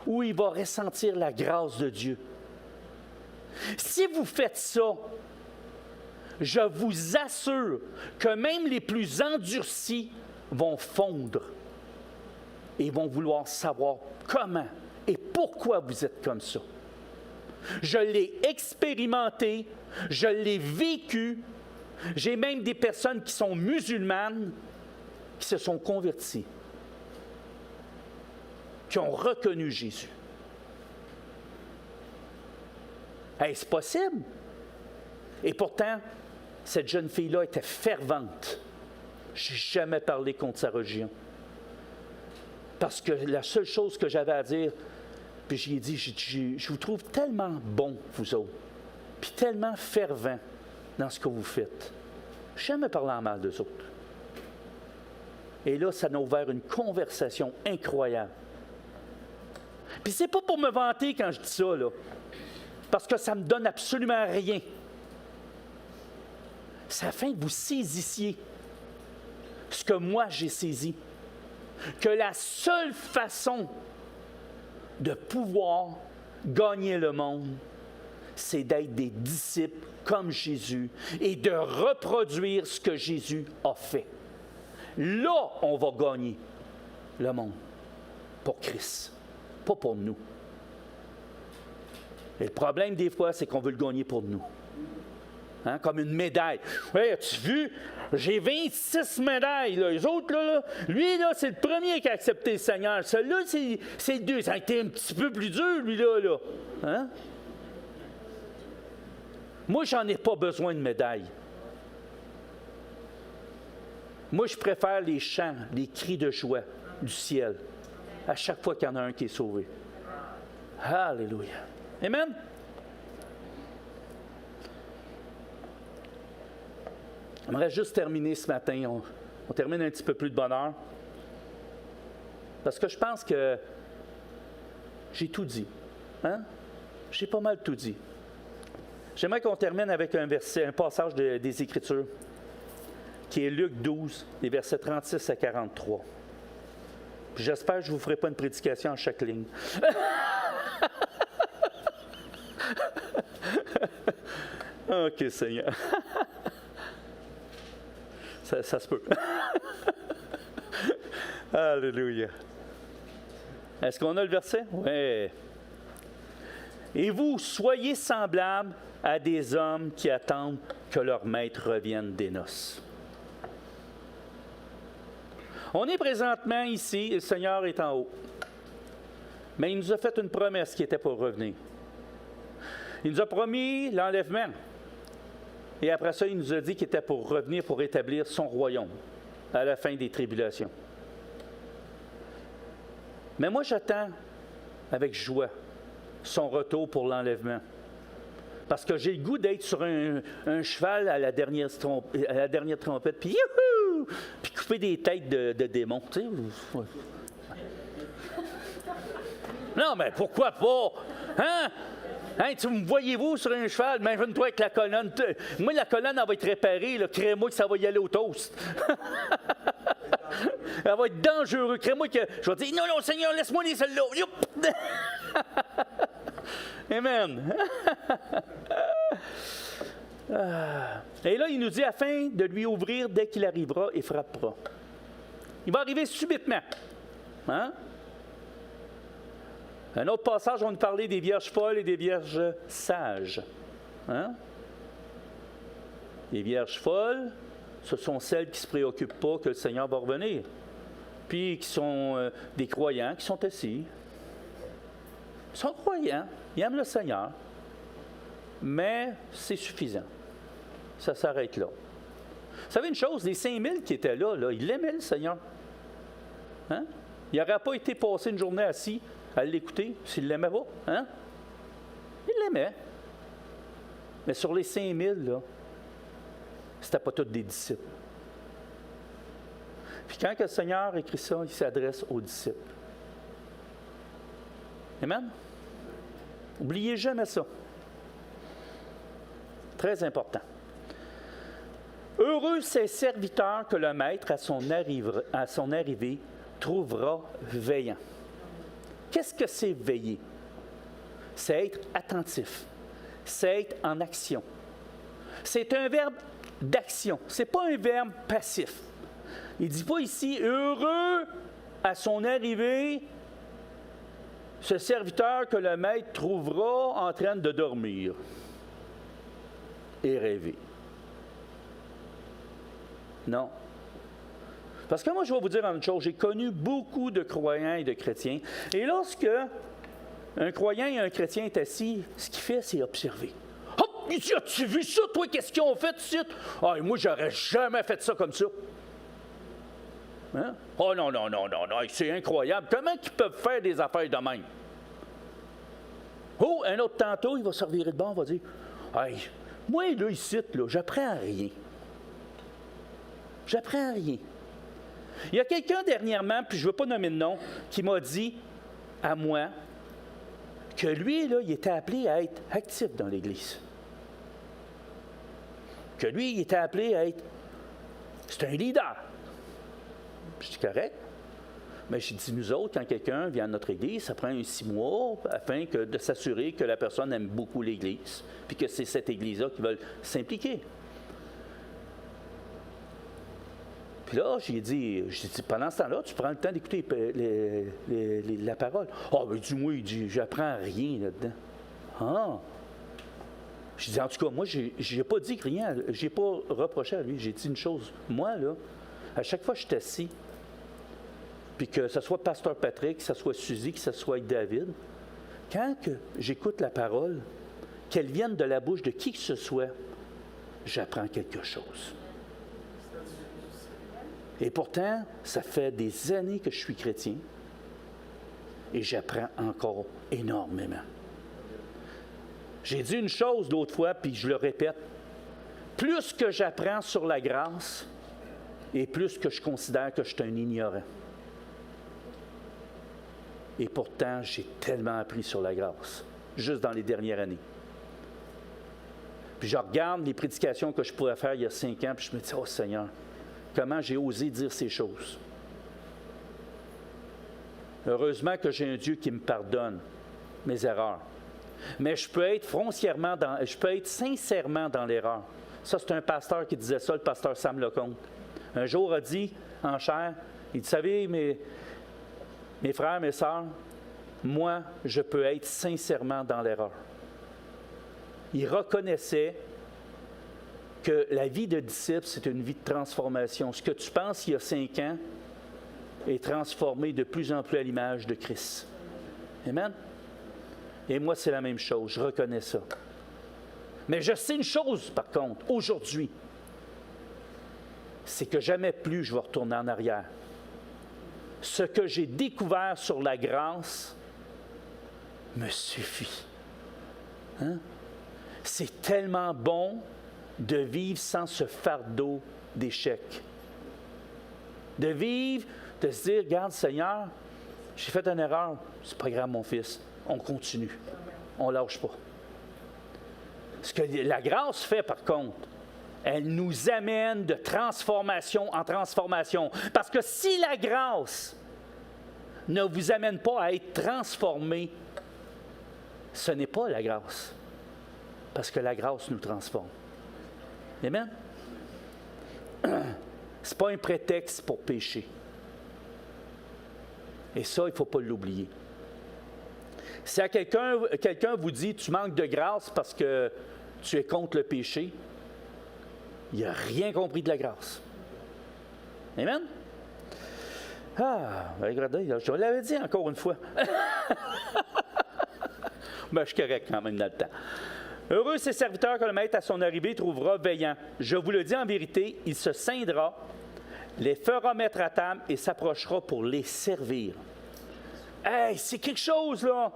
Ou il va ressentir la grâce de Dieu. Si vous faites ça, je vous assure que même les plus endurcis vont fondre et vont vouloir savoir comment et pourquoi vous êtes comme ça. Je l'ai expérimenté, je l'ai vécu. J'ai même des personnes qui sont musulmanes qui se sont converties, qui ont reconnu Jésus. Est-ce possible? Et pourtant, cette jeune fille-là était fervente. Je n'ai jamais parlé contre sa religion. Parce que la seule chose que j'avais à dire, puis j'ai dit, je vous trouve tellement bon, vous autres, puis tellement fervent dans ce que vous faites. Je n'ai jamais parlé en mal d'eux autres. Et là, ça m'a ouvert une conversation incroyable. Puis c'est pas pour me vanter quand je dis ça, là, parce que ça me donne absolument rien. C'est afin que vous saisissiez ce que moi j'ai saisi. Que la seule façon de pouvoir gagner le monde, c'est d'être des disciples comme Jésus et de reproduire ce que Jésus a fait. Là, on va gagner le monde pour Christ, pas pour nous. Et le problème des fois, c'est qu'on veut le gagner pour nous. Hein, comme une médaille. Ouais, as-tu vu? J'ai 26 médailles. Là. Les autres, là, lui, là, c'est le premier qui a accepté le Seigneur. Celui-là, c'est le deux. Ça a été un petit peu plus dur, lui-là. Là. Hein? Moi, j'en ai pas besoin de médailles. Moi, je préfère les chants, les cris de joie du ciel à chaque fois qu'il y en a un qui est sauvé. Alléluia. Amen. J'aimerais juste terminer ce matin. On termine un petit peu plus de bonne heure. Parce que je pense que j'ai tout dit. Hein? J'ai pas mal tout dit. J'aimerais qu'on termine avec un verset, un passage des Écritures, qui est Luc 12, les versets 36 à 43. Puis j'espère que je ne vous ferai pas une prédication en chaque ligne. OK, Seigneur. Ça se peut. Alléluia. Est-ce qu'on a le verset? Oui. Et vous, soyez semblables à des hommes qui attendent que leur maître revienne des noces. On est présentement ici et le Seigneur est en haut. Mais il nous a fait une promesse qui était pour revenir. Il nous a promis l'enlèvement. Et après ça, il nous a dit qu'il était pour revenir pour établir son royaume à la fin des tribulations. Mais moi, j'attends avec joie son retour pour l'enlèvement. Parce que j'ai le goût d'être sur un cheval à la dernière trompette, puis youhou! Puis couper des têtes de démons. Tu sais? Non, mais pourquoi pas? Hein? Hein, tu me voyez-vous sur un cheval? Imagine-toi avec la colonne. Moi, la colonne, elle va être réparée. Crée-moi que ça va y aller au toast. Elle va être dangereuse. Crée-moi que je vais dire, non, Seigneur, laisse-moi les celles-là. Youp! Amen. Et là, il nous dit, afin de lui ouvrir dès qu'il arrivera et frappera. Il va arriver subitement. Hein? Un autre passage, on va nous parler des vierges folles et des vierges sages. Hein? Les vierges folles, ce sont celles qui ne se préoccupent pas que le Seigneur va revenir. Puis qui sont des croyants qui sont assis. Ils sont croyants, ils aiment le Seigneur. Mais c'est suffisant. Ça s'arrête là. Vous savez une chose, les 5000 qui étaient là, ils l'aimaient le Seigneur. Hein? Il n'aurait pas été passé une journée assis à l'écouter s'il ne l'aimait pas. Hein? Il l'aimait. Mais sur les 5000, là, c'était pas tous des disciples. Puis quand le Seigneur écrit ça, il s'adresse aux disciples. Amen? N'oubliez jamais ça. Très important. Heureux ces serviteurs que le maître, à son arrivée, trouvera veillant. Qu'est-ce que c'est veiller? C'est être attentif. C'est être en action. C'est un verbe d'action. Ce n'est pas un verbe passif. Il ne dit pas ici, heureux à son arrivée, ce serviteur que le maître trouvera en train de dormir et rêver. Non. Parce que moi, je vais vous dire une chose, j'ai connu beaucoup de croyants et de chrétiens. Et lorsque un croyant et un chrétien est assis, ce qu'il fait, c'est observer. Hop! As-tu vu ça, toi? Qu'est-ce qu'ils ont fait ici? Ah, moi, j'aurais jamais fait ça comme ça. Hein? Oh non, c'est incroyable. Comment ils peuvent faire des affaires de même? Oh, un autre tantôt, il va se revirer de bord, il va dire, hey, moi, là, ici, là, j'apprends rien. J'apprends rien. Il y a quelqu'un dernièrement, puis je ne veux pas nommer de nom, qui m'a dit à moi que lui, là, il était appelé à être actif dans l'Église. Que lui, il était appelé à être... C'est un leader. Je dis correct. Mais j'ai dit, nous autres, quand quelqu'un vient à notre Église, ça prend 6 mois afin de s'assurer que la personne aime beaucoup l'Église, puis que c'est cette Église-là qui veut s'impliquer. Puis là, j'ai dit, pendant ce temps-là, tu prends le temps d'écouter la parole. Ah, ben dis-moi, il dit, j'apprends rien là-dedans. Ah! J'ai dit, en tout cas, moi, j'ai pas dit rien, j'ai pas reproché à lui. J'ai dit une chose. Moi, là, à chaque fois que je suis assis, puis que ce soit Pasteur Patrick, que ce soit Suzy, que ce soit David, quand que j'écoute la parole, qu'elle vienne de la bouche de qui que ce soit, j'apprends quelque chose. Et pourtant, ça fait des années que je suis chrétien et j'apprends encore énormément. J'ai dit une chose l'autre fois, puis je le répète. Plus que j'apprends sur la grâce, et plus que je considère que je suis un ignorant. Et pourtant, j'ai tellement appris sur la grâce, juste dans les dernières années. Puis je regarde les prédications que je pourrais faire il y a 5 ans, puis je me dis, oh Seigneur, comment j'ai osé dire ces choses. Heureusement que j'ai un Dieu qui me pardonne mes erreurs. Mais je peux être sincèrement dans l'erreur. Ça, c'est un pasteur qui disait ça, le pasteur Sam Lecomte. Un jour a dit, en chair, il dit, vous savez, mes frères, mes sœurs, moi, je peux être sincèrement dans l'erreur. Il reconnaissait que la vie de disciple, c'est une vie de transformation. Ce que tu penses il y a 5 ans est transformé de plus en plus à l'image de Christ. Amen? Et moi, c'est la même chose. Je reconnais ça. Mais je sais une chose, par contre, aujourd'hui, c'est que jamais plus je vais retourner en arrière. Ce que j'ai découvert sur la grâce me suffit. Hein? C'est tellement bon de vivre sans ce fardeau d'échec. De vivre, de se dire, regarde Seigneur, j'ai fait une erreur, c'est pas grave mon fils, on continue, on ne lâche pas. Ce que la grâce fait, par contre, elle nous amène de transformation en transformation. Parce que si la grâce ne vous amène pas à être transformé, ce n'est pas la grâce. Parce que la grâce nous transforme. Amen? Ce n'est pas un prétexte pour pécher. Et ça, il ne faut pas l'oublier. Si quelqu'un vous dit « tu manques de grâce parce que tu es contre le péché », il n'a rien compris de la grâce. Amen? Ah, regardez, je l'avais dit encore une fois. Ben, je suis correct quand même dans le temps. Heureux ces serviteurs que le maître à son arrivée trouvera veillant. Je vous le dis en vérité, il se scindra, les fera mettre à table et s'approchera pour les servir. Hey, c'est quelque chose, là!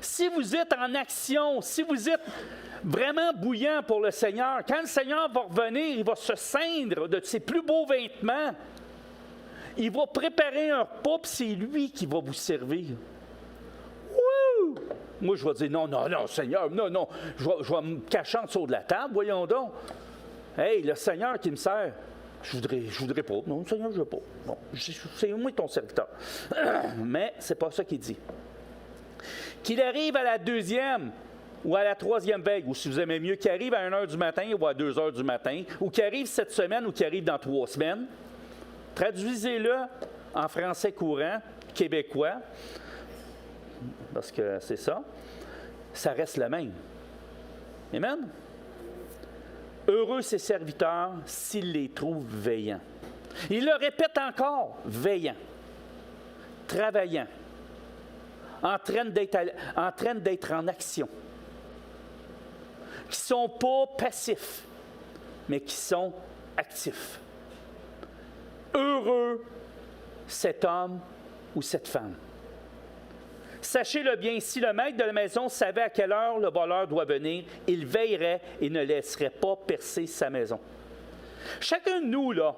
Si vous êtes en action, si vous êtes vraiment bouillant pour le Seigneur, quand le Seigneur va revenir, il va se ceindre de ses plus beaux vêtements. Il va préparer un repas, puis c'est lui qui va vous servir. Wouh! Moi, je vais dire, non, Seigneur, non, je vais me cacher en dessous de la table, voyons donc. Hey, le Seigneur qui me sert, je voudrais pas. Non, Seigneur, je ne veux pas. Bon, c'est moi ton serviteur. Mais c'est pas ça qu'il dit. Qu'il arrive à la 2e ou à la 3e veille, ou si vous aimez mieux, qu'il arrive à 1h du matin ou à 2h du matin, ou qu'il arrive cette semaine ou qu'il arrive dans 3 semaines, traduisez-le en français courant, québécois, parce que c'est ça, ça reste le même. Amen? Heureux ses serviteurs s'ils les trouvent veillants. Il le répète encore, veillants, travaillant, en train d'être en action, qui ne sont pas passifs, mais qui sont actifs. Heureux cet homme ou cette femme. Sachez-le bien, si le maître de la maison savait à quelle heure le voleur doit venir, il veillerait et ne laisserait pas percer sa maison. Chacun de nous, là,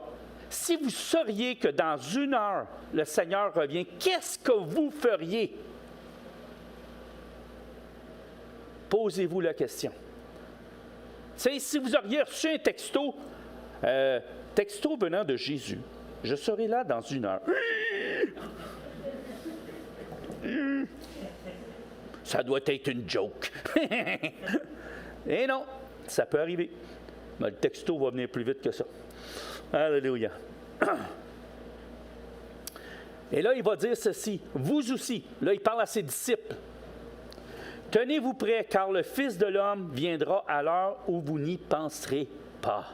si vous sauriez que dans 1 heure, le Seigneur revient, qu'est-ce que vous feriez? Posez-vous la question. Tu sais, si vous auriez reçu un texto venant de Jésus, je serai là dans 1 heure. Ça doit être une joke. Et non, ça peut arriver. Mais le texto va venir plus vite que ça. Alléluia. Et là, il va dire ceci. Vous aussi, là, il parle à ses disciples. Tenez-vous prêts, car le Fils de l'homme viendra à l'heure où vous n'y penserez pas.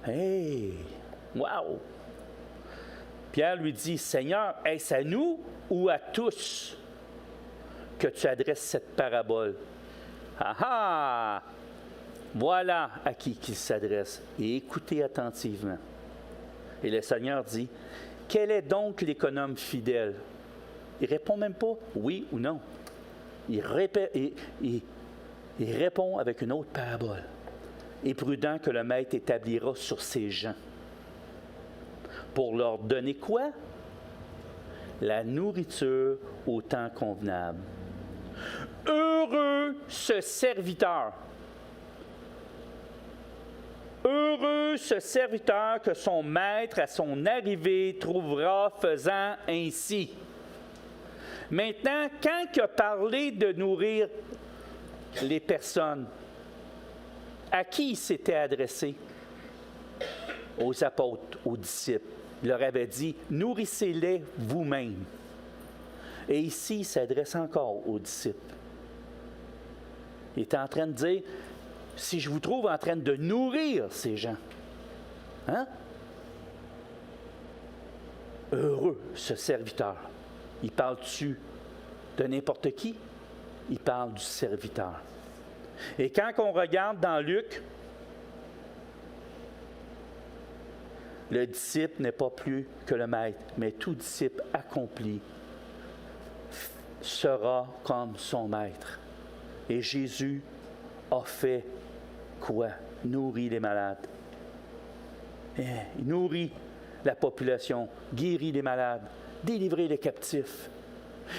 Hey! Wow! Pierre lui dit, Seigneur, est-ce à nous ou à tous que tu adresses cette parabole? Ah ah! Voilà à qui il s'adresse. Et écoutez attentivement. Et le Seigneur dit, quel est donc l'économe fidèle? Il ne répond même pas oui ou non. Il répond avec une autre parabole. Et prudent que le maître établira sur ses gens. Pour leur donner quoi? La nourriture au temps convenable. Heureux ce serviteur. Heureux ce serviteur que son maître à son arrivée trouvera faisant ainsi. Maintenant, quand il a parlé de nourrir les personnes, à qui il s'était adressé? Aux apôtres, aux disciples. Il leur avait dit, nourrissez-les vous-mêmes. Et ici, il s'adresse encore aux disciples. Il est en train de dire, si je vous trouve en train de nourrir ces gens, hein? Heureux ce serviteur. Il parle-tu de n'importe qui? Il parle du serviteur. Et quand on regarde dans Luc, le disciple n'est pas plus que le maître, mais tout disciple accompli sera comme son maître. Et Jésus a fait quoi? Nourrit les malades. Il nourrit la population, guérit les malades, délivrer les captifs.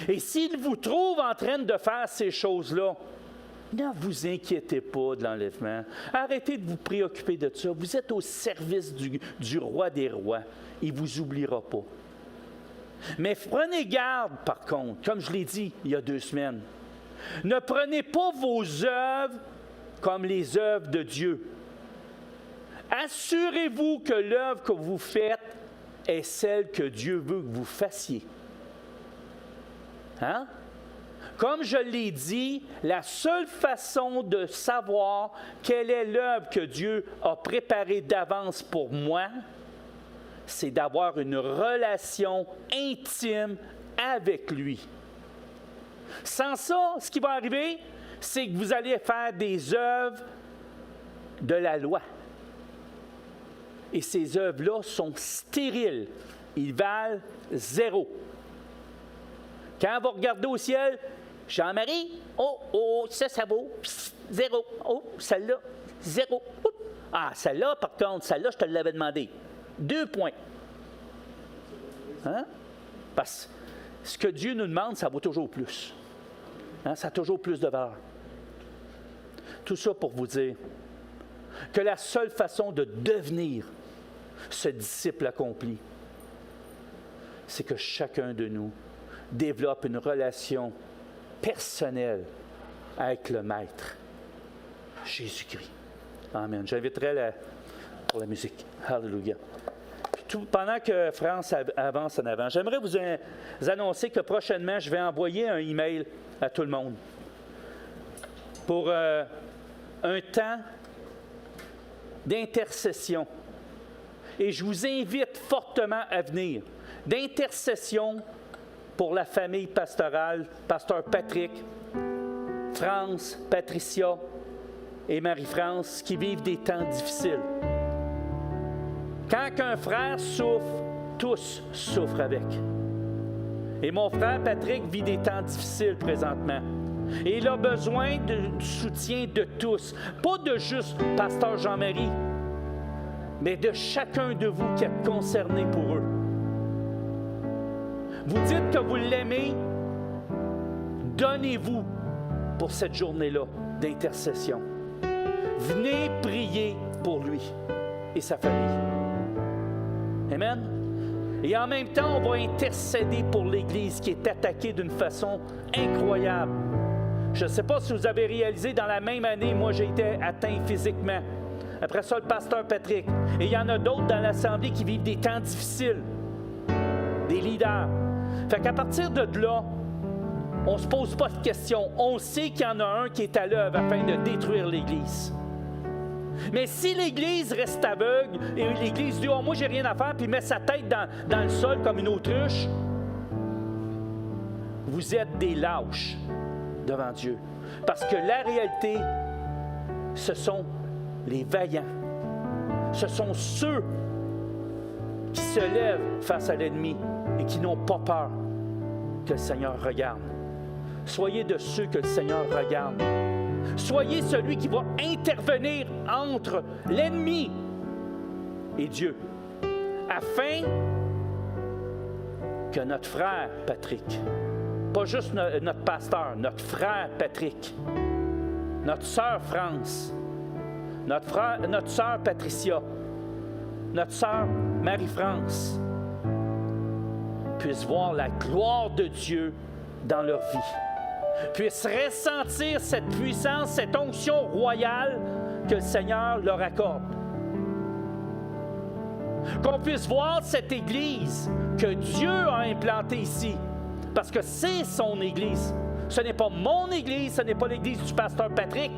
Et s'il vous trouve en train de faire ces choses-là, Ne vous inquiétez pas de l'enlèvement. Arrêtez de vous préoccuper de ça. Vous êtes au service du roi des rois. Il ne vous oubliera pas. Mais prenez garde, par contre, comme je l'ai dit il y a 2 semaines. Ne prenez pas vos œuvres comme les œuvres de Dieu. Assurez-vous que l'œuvre que vous faites est celle que Dieu veut que vous fassiez. Hein? Comme je l'ai dit, la seule façon de savoir quelle est l'œuvre que Dieu a préparée d'avance pour moi, c'est d'avoir une relation intime avec lui. Sans ça, ce qui va arriver, c'est que vous allez faire des œuvres de la loi. Et ces œuvres-là sont stériles. Ils valent 0. Quand vous regardez au ciel, Jean-Marie, ça vaut 0. Oh, celle-là, 0. Ah, celle-là, par contre, celle-là, je te l'avais demandé. 2 points. Hein? Parce que ce que Dieu nous demande, ça vaut toujours plus. Hein? Ça a toujours plus de valeur. Tout ça pour vous dire que la seule façon de devenir ce disciple accompli, c'est que chacun de nous développe une relation personnelle avec le Maître, Jésus-Christ. Amen. J'inviterai pour la musique. Alléluia. Pendant que France avance en avant, j'aimerais vous annoncer que prochainement, je vais envoyer un email à tout le monde pour un temps d'intercession. Et je vous invite fortement à venir. D'intercession pour la famille pastorale, Pasteur Patrick, France, Patricia et Marie-France, qui vivent des temps difficiles. Quand un frère souffre, tous souffrent avec. Et mon frère Patrick vit des temps difficiles présentement. Et il a besoin du soutien de tous. Pas de juste Pasteur Jean-Marie, mais de chacun de vous qui êtes concernés pour eux. Vous dites que vous l'aimez, donnez-vous pour cette journée-là d'intercession. Venez prier pour lui et sa famille. Amen. Et en même temps, on va intercéder pour l'Église qui est attaquée d'une façon incroyable. Je ne sais pas si vous avez réalisé, dans la même année, moi j'ai été atteint physiquement. Après ça, le pasteur Patrick. Et il y en a d'autres dans l'Assemblée qui vivent des temps difficiles. Des leaders. Fait qu'à partir de là, on ne se pose pas de questions. On sait qu'il y en a un qui est à l'œuvre afin de détruire l'Église. Mais si l'Église reste aveugle et l'Église dit « Oh, moi, j'ai rien à faire » puis met sa tête dans le sol comme une autruche, vous êtes des lâches devant Dieu. Parce que la réalité, ce sont les vaillants. Ce sont ceux qui se lèvent face à l'ennemi et qui n'ont pas peur que le Seigneur regarde. Soyez de ceux que le Seigneur regarde. Soyez celui qui va intervenir entre l'ennemi et Dieu, afin que notre frère Patrick, pas juste notre pasteur, notre frère Patrick, notre sœur France, notre sœur Patricia, notre sœur Marie-France, puissent voir la gloire de Dieu dans leur vie, puissent ressentir cette puissance, cette onction royale que le Seigneur leur accorde. Qu'on puisse voir cette Église que Dieu a implantée ici, parce que c'est son Église. Ce n'est pas mon Église, ce n'est pas l'Église du pasteur Patrick,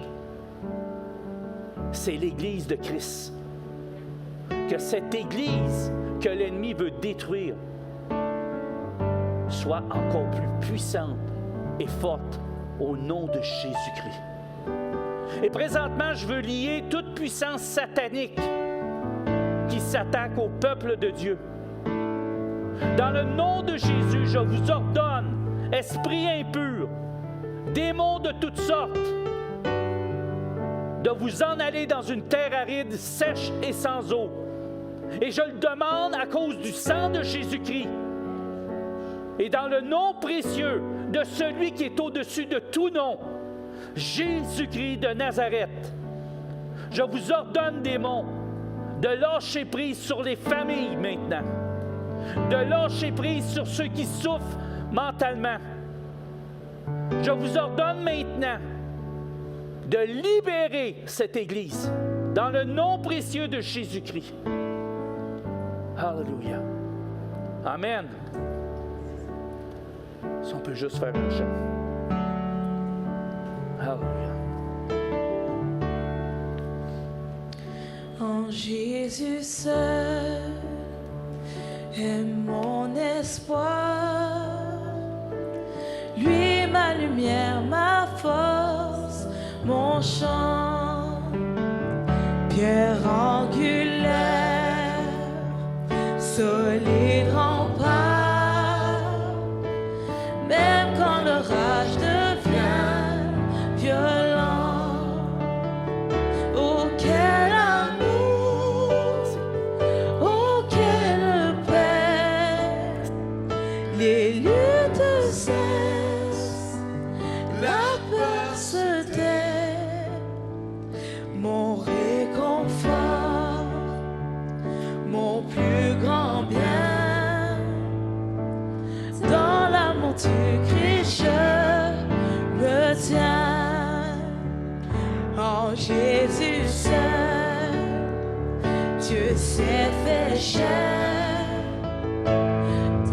c'est l'Église de Christ. Que cette Église que l'ennemi veut détruire soit encore plus puissante et forte au nom de Jésus-Christ. Et présentement, je veux lier toute puissance satanique qui s'attaque au peuple de Dieu. Dans le nom de Jésus, je vous ordonne, esprit impur, démons de toutes sortes, de vous en aller dans une terre aride, sèche et sans eau. Et je le demande à cause du sang de Jésus-Christ. Et dans le nom précieux de celui qui est au-dessus de tout nom, Jésus-Christ de Nazareth, je vous ordonne, démons, de lâcher prise sur les familles maintenant, de lâcher prise sur ceux qui souffrent mentalement. Je vous ordonne maintenant de libérer cette Église dans le nom précieux de Jésus-Christ. Alléluia. Amen. Si on peut juste faire un chant. Alléluia. En Jésus seul est mon espoir. Lui, ma lumière, ma force, mon chant, pierre angulaire, solide rempart. Même quand l'orage devient violent, oh quel amour, oh quelle paix, les luttes cessent, la peur se tait, mon réconfort, mon plus grand bien. Dans l'amour du Christ, je me tiens. En Jésus seul, Dieu s'est fait chair.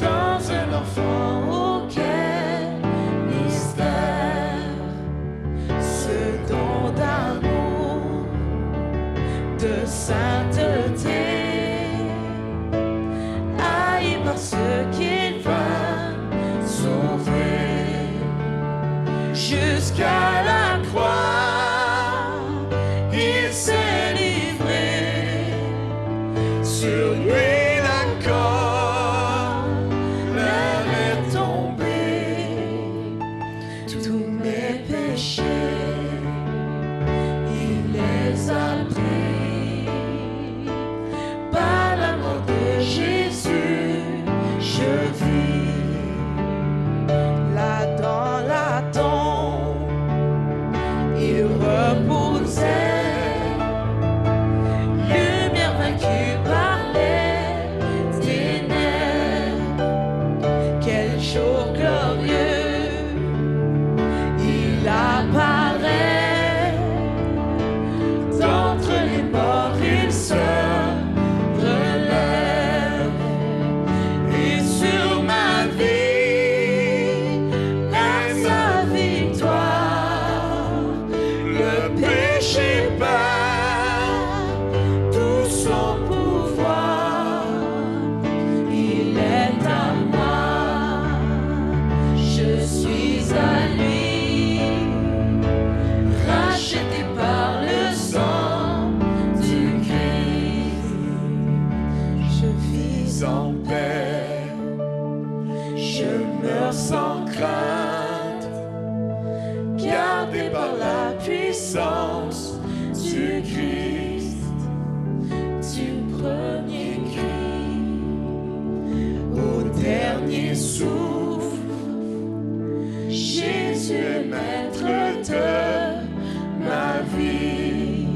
Dans un enfant, auquel mystère, ce don d'amour, de sainteté, haï par ceux qu'il va sauver. Jusqu'à la croix, il s'est livré. Sur lui la colère est tombée. Tous mes péchés, il les a pris. Par l'amour de Jésus, je vis. Là dans la tombe, il reposait. Lumière vaincue par les ténèbres. Quel jour glorieux, il apparaît. D'entre les morts, il se relève. Et sur ma vie, est sa victoire. Le péché bat tout son pouvoir. Il est à moi, je suis à lui, racheté par le sang du Christ. Je vis en paix, je meurs sans crainte, gardé par la puissance du Christ, du premier cri au dernier souffle. Jésus est maître de ma vie.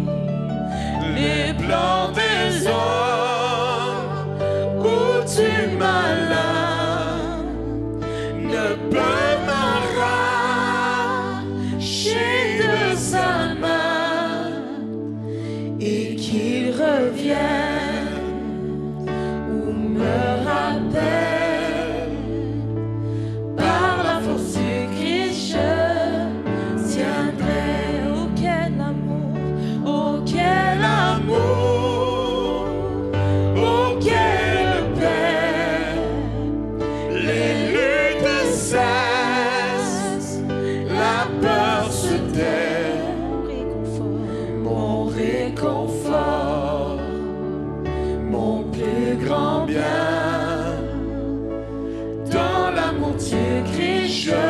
Les plans des hommes ou du malin ne peuvent m'arracher de sa main, et qu'il revienne ou me rappelle. Par la force du Christ, je tiendrai. Oh quel amour, oh quel amour, oh quelle paix. Les luttes cessent, la peur se tait. Mon réconfort, mon plus grand bien. Dans l'amour du Christ, je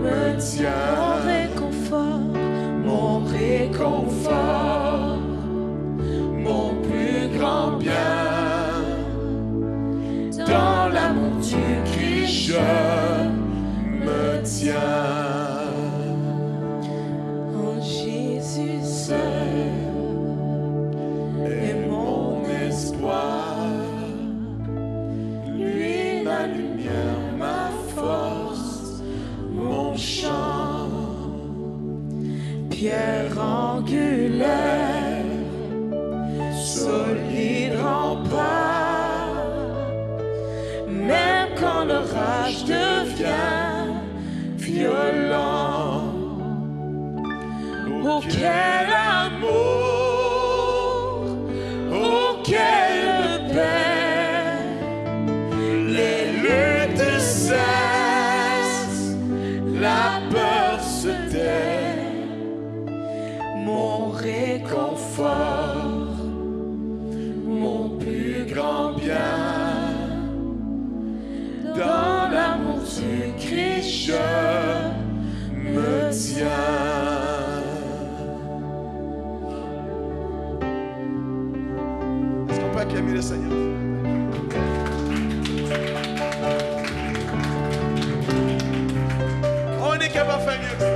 me tiens. Mon réconfort, mon plus grand bien. Dans l'amour du Christ, je me tiens. Oh, quel amour, oh, quelle paix. Les luttes cessent, la peur se tait. Mon réconfort, mon plus grand bien. Dans l'amour du Christ, je me tiens. Est-ce qu'on peut acclamer le Seigneur? On est capable de faire mieux que ça.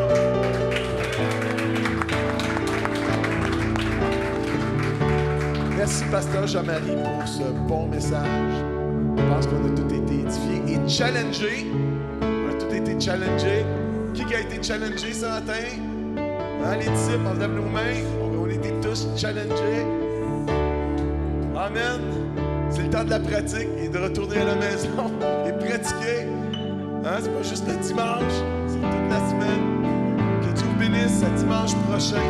Merci, Pasteur Jean-Marie, pour ce bon message. Je pense qu'on a tous été édifiés et challengés. On a tous été challengés. Qui a été challengé ce matin? Hein, les disciples, on lève nos mains. On a été tous challengés. Amen. C'est le temps de la pratique et de retourner à la maison et pratiquer. Hein, c'est pas juste le dimanche, c'est toute la semaine. Que Dieu vous bénisse à dimanche prochain.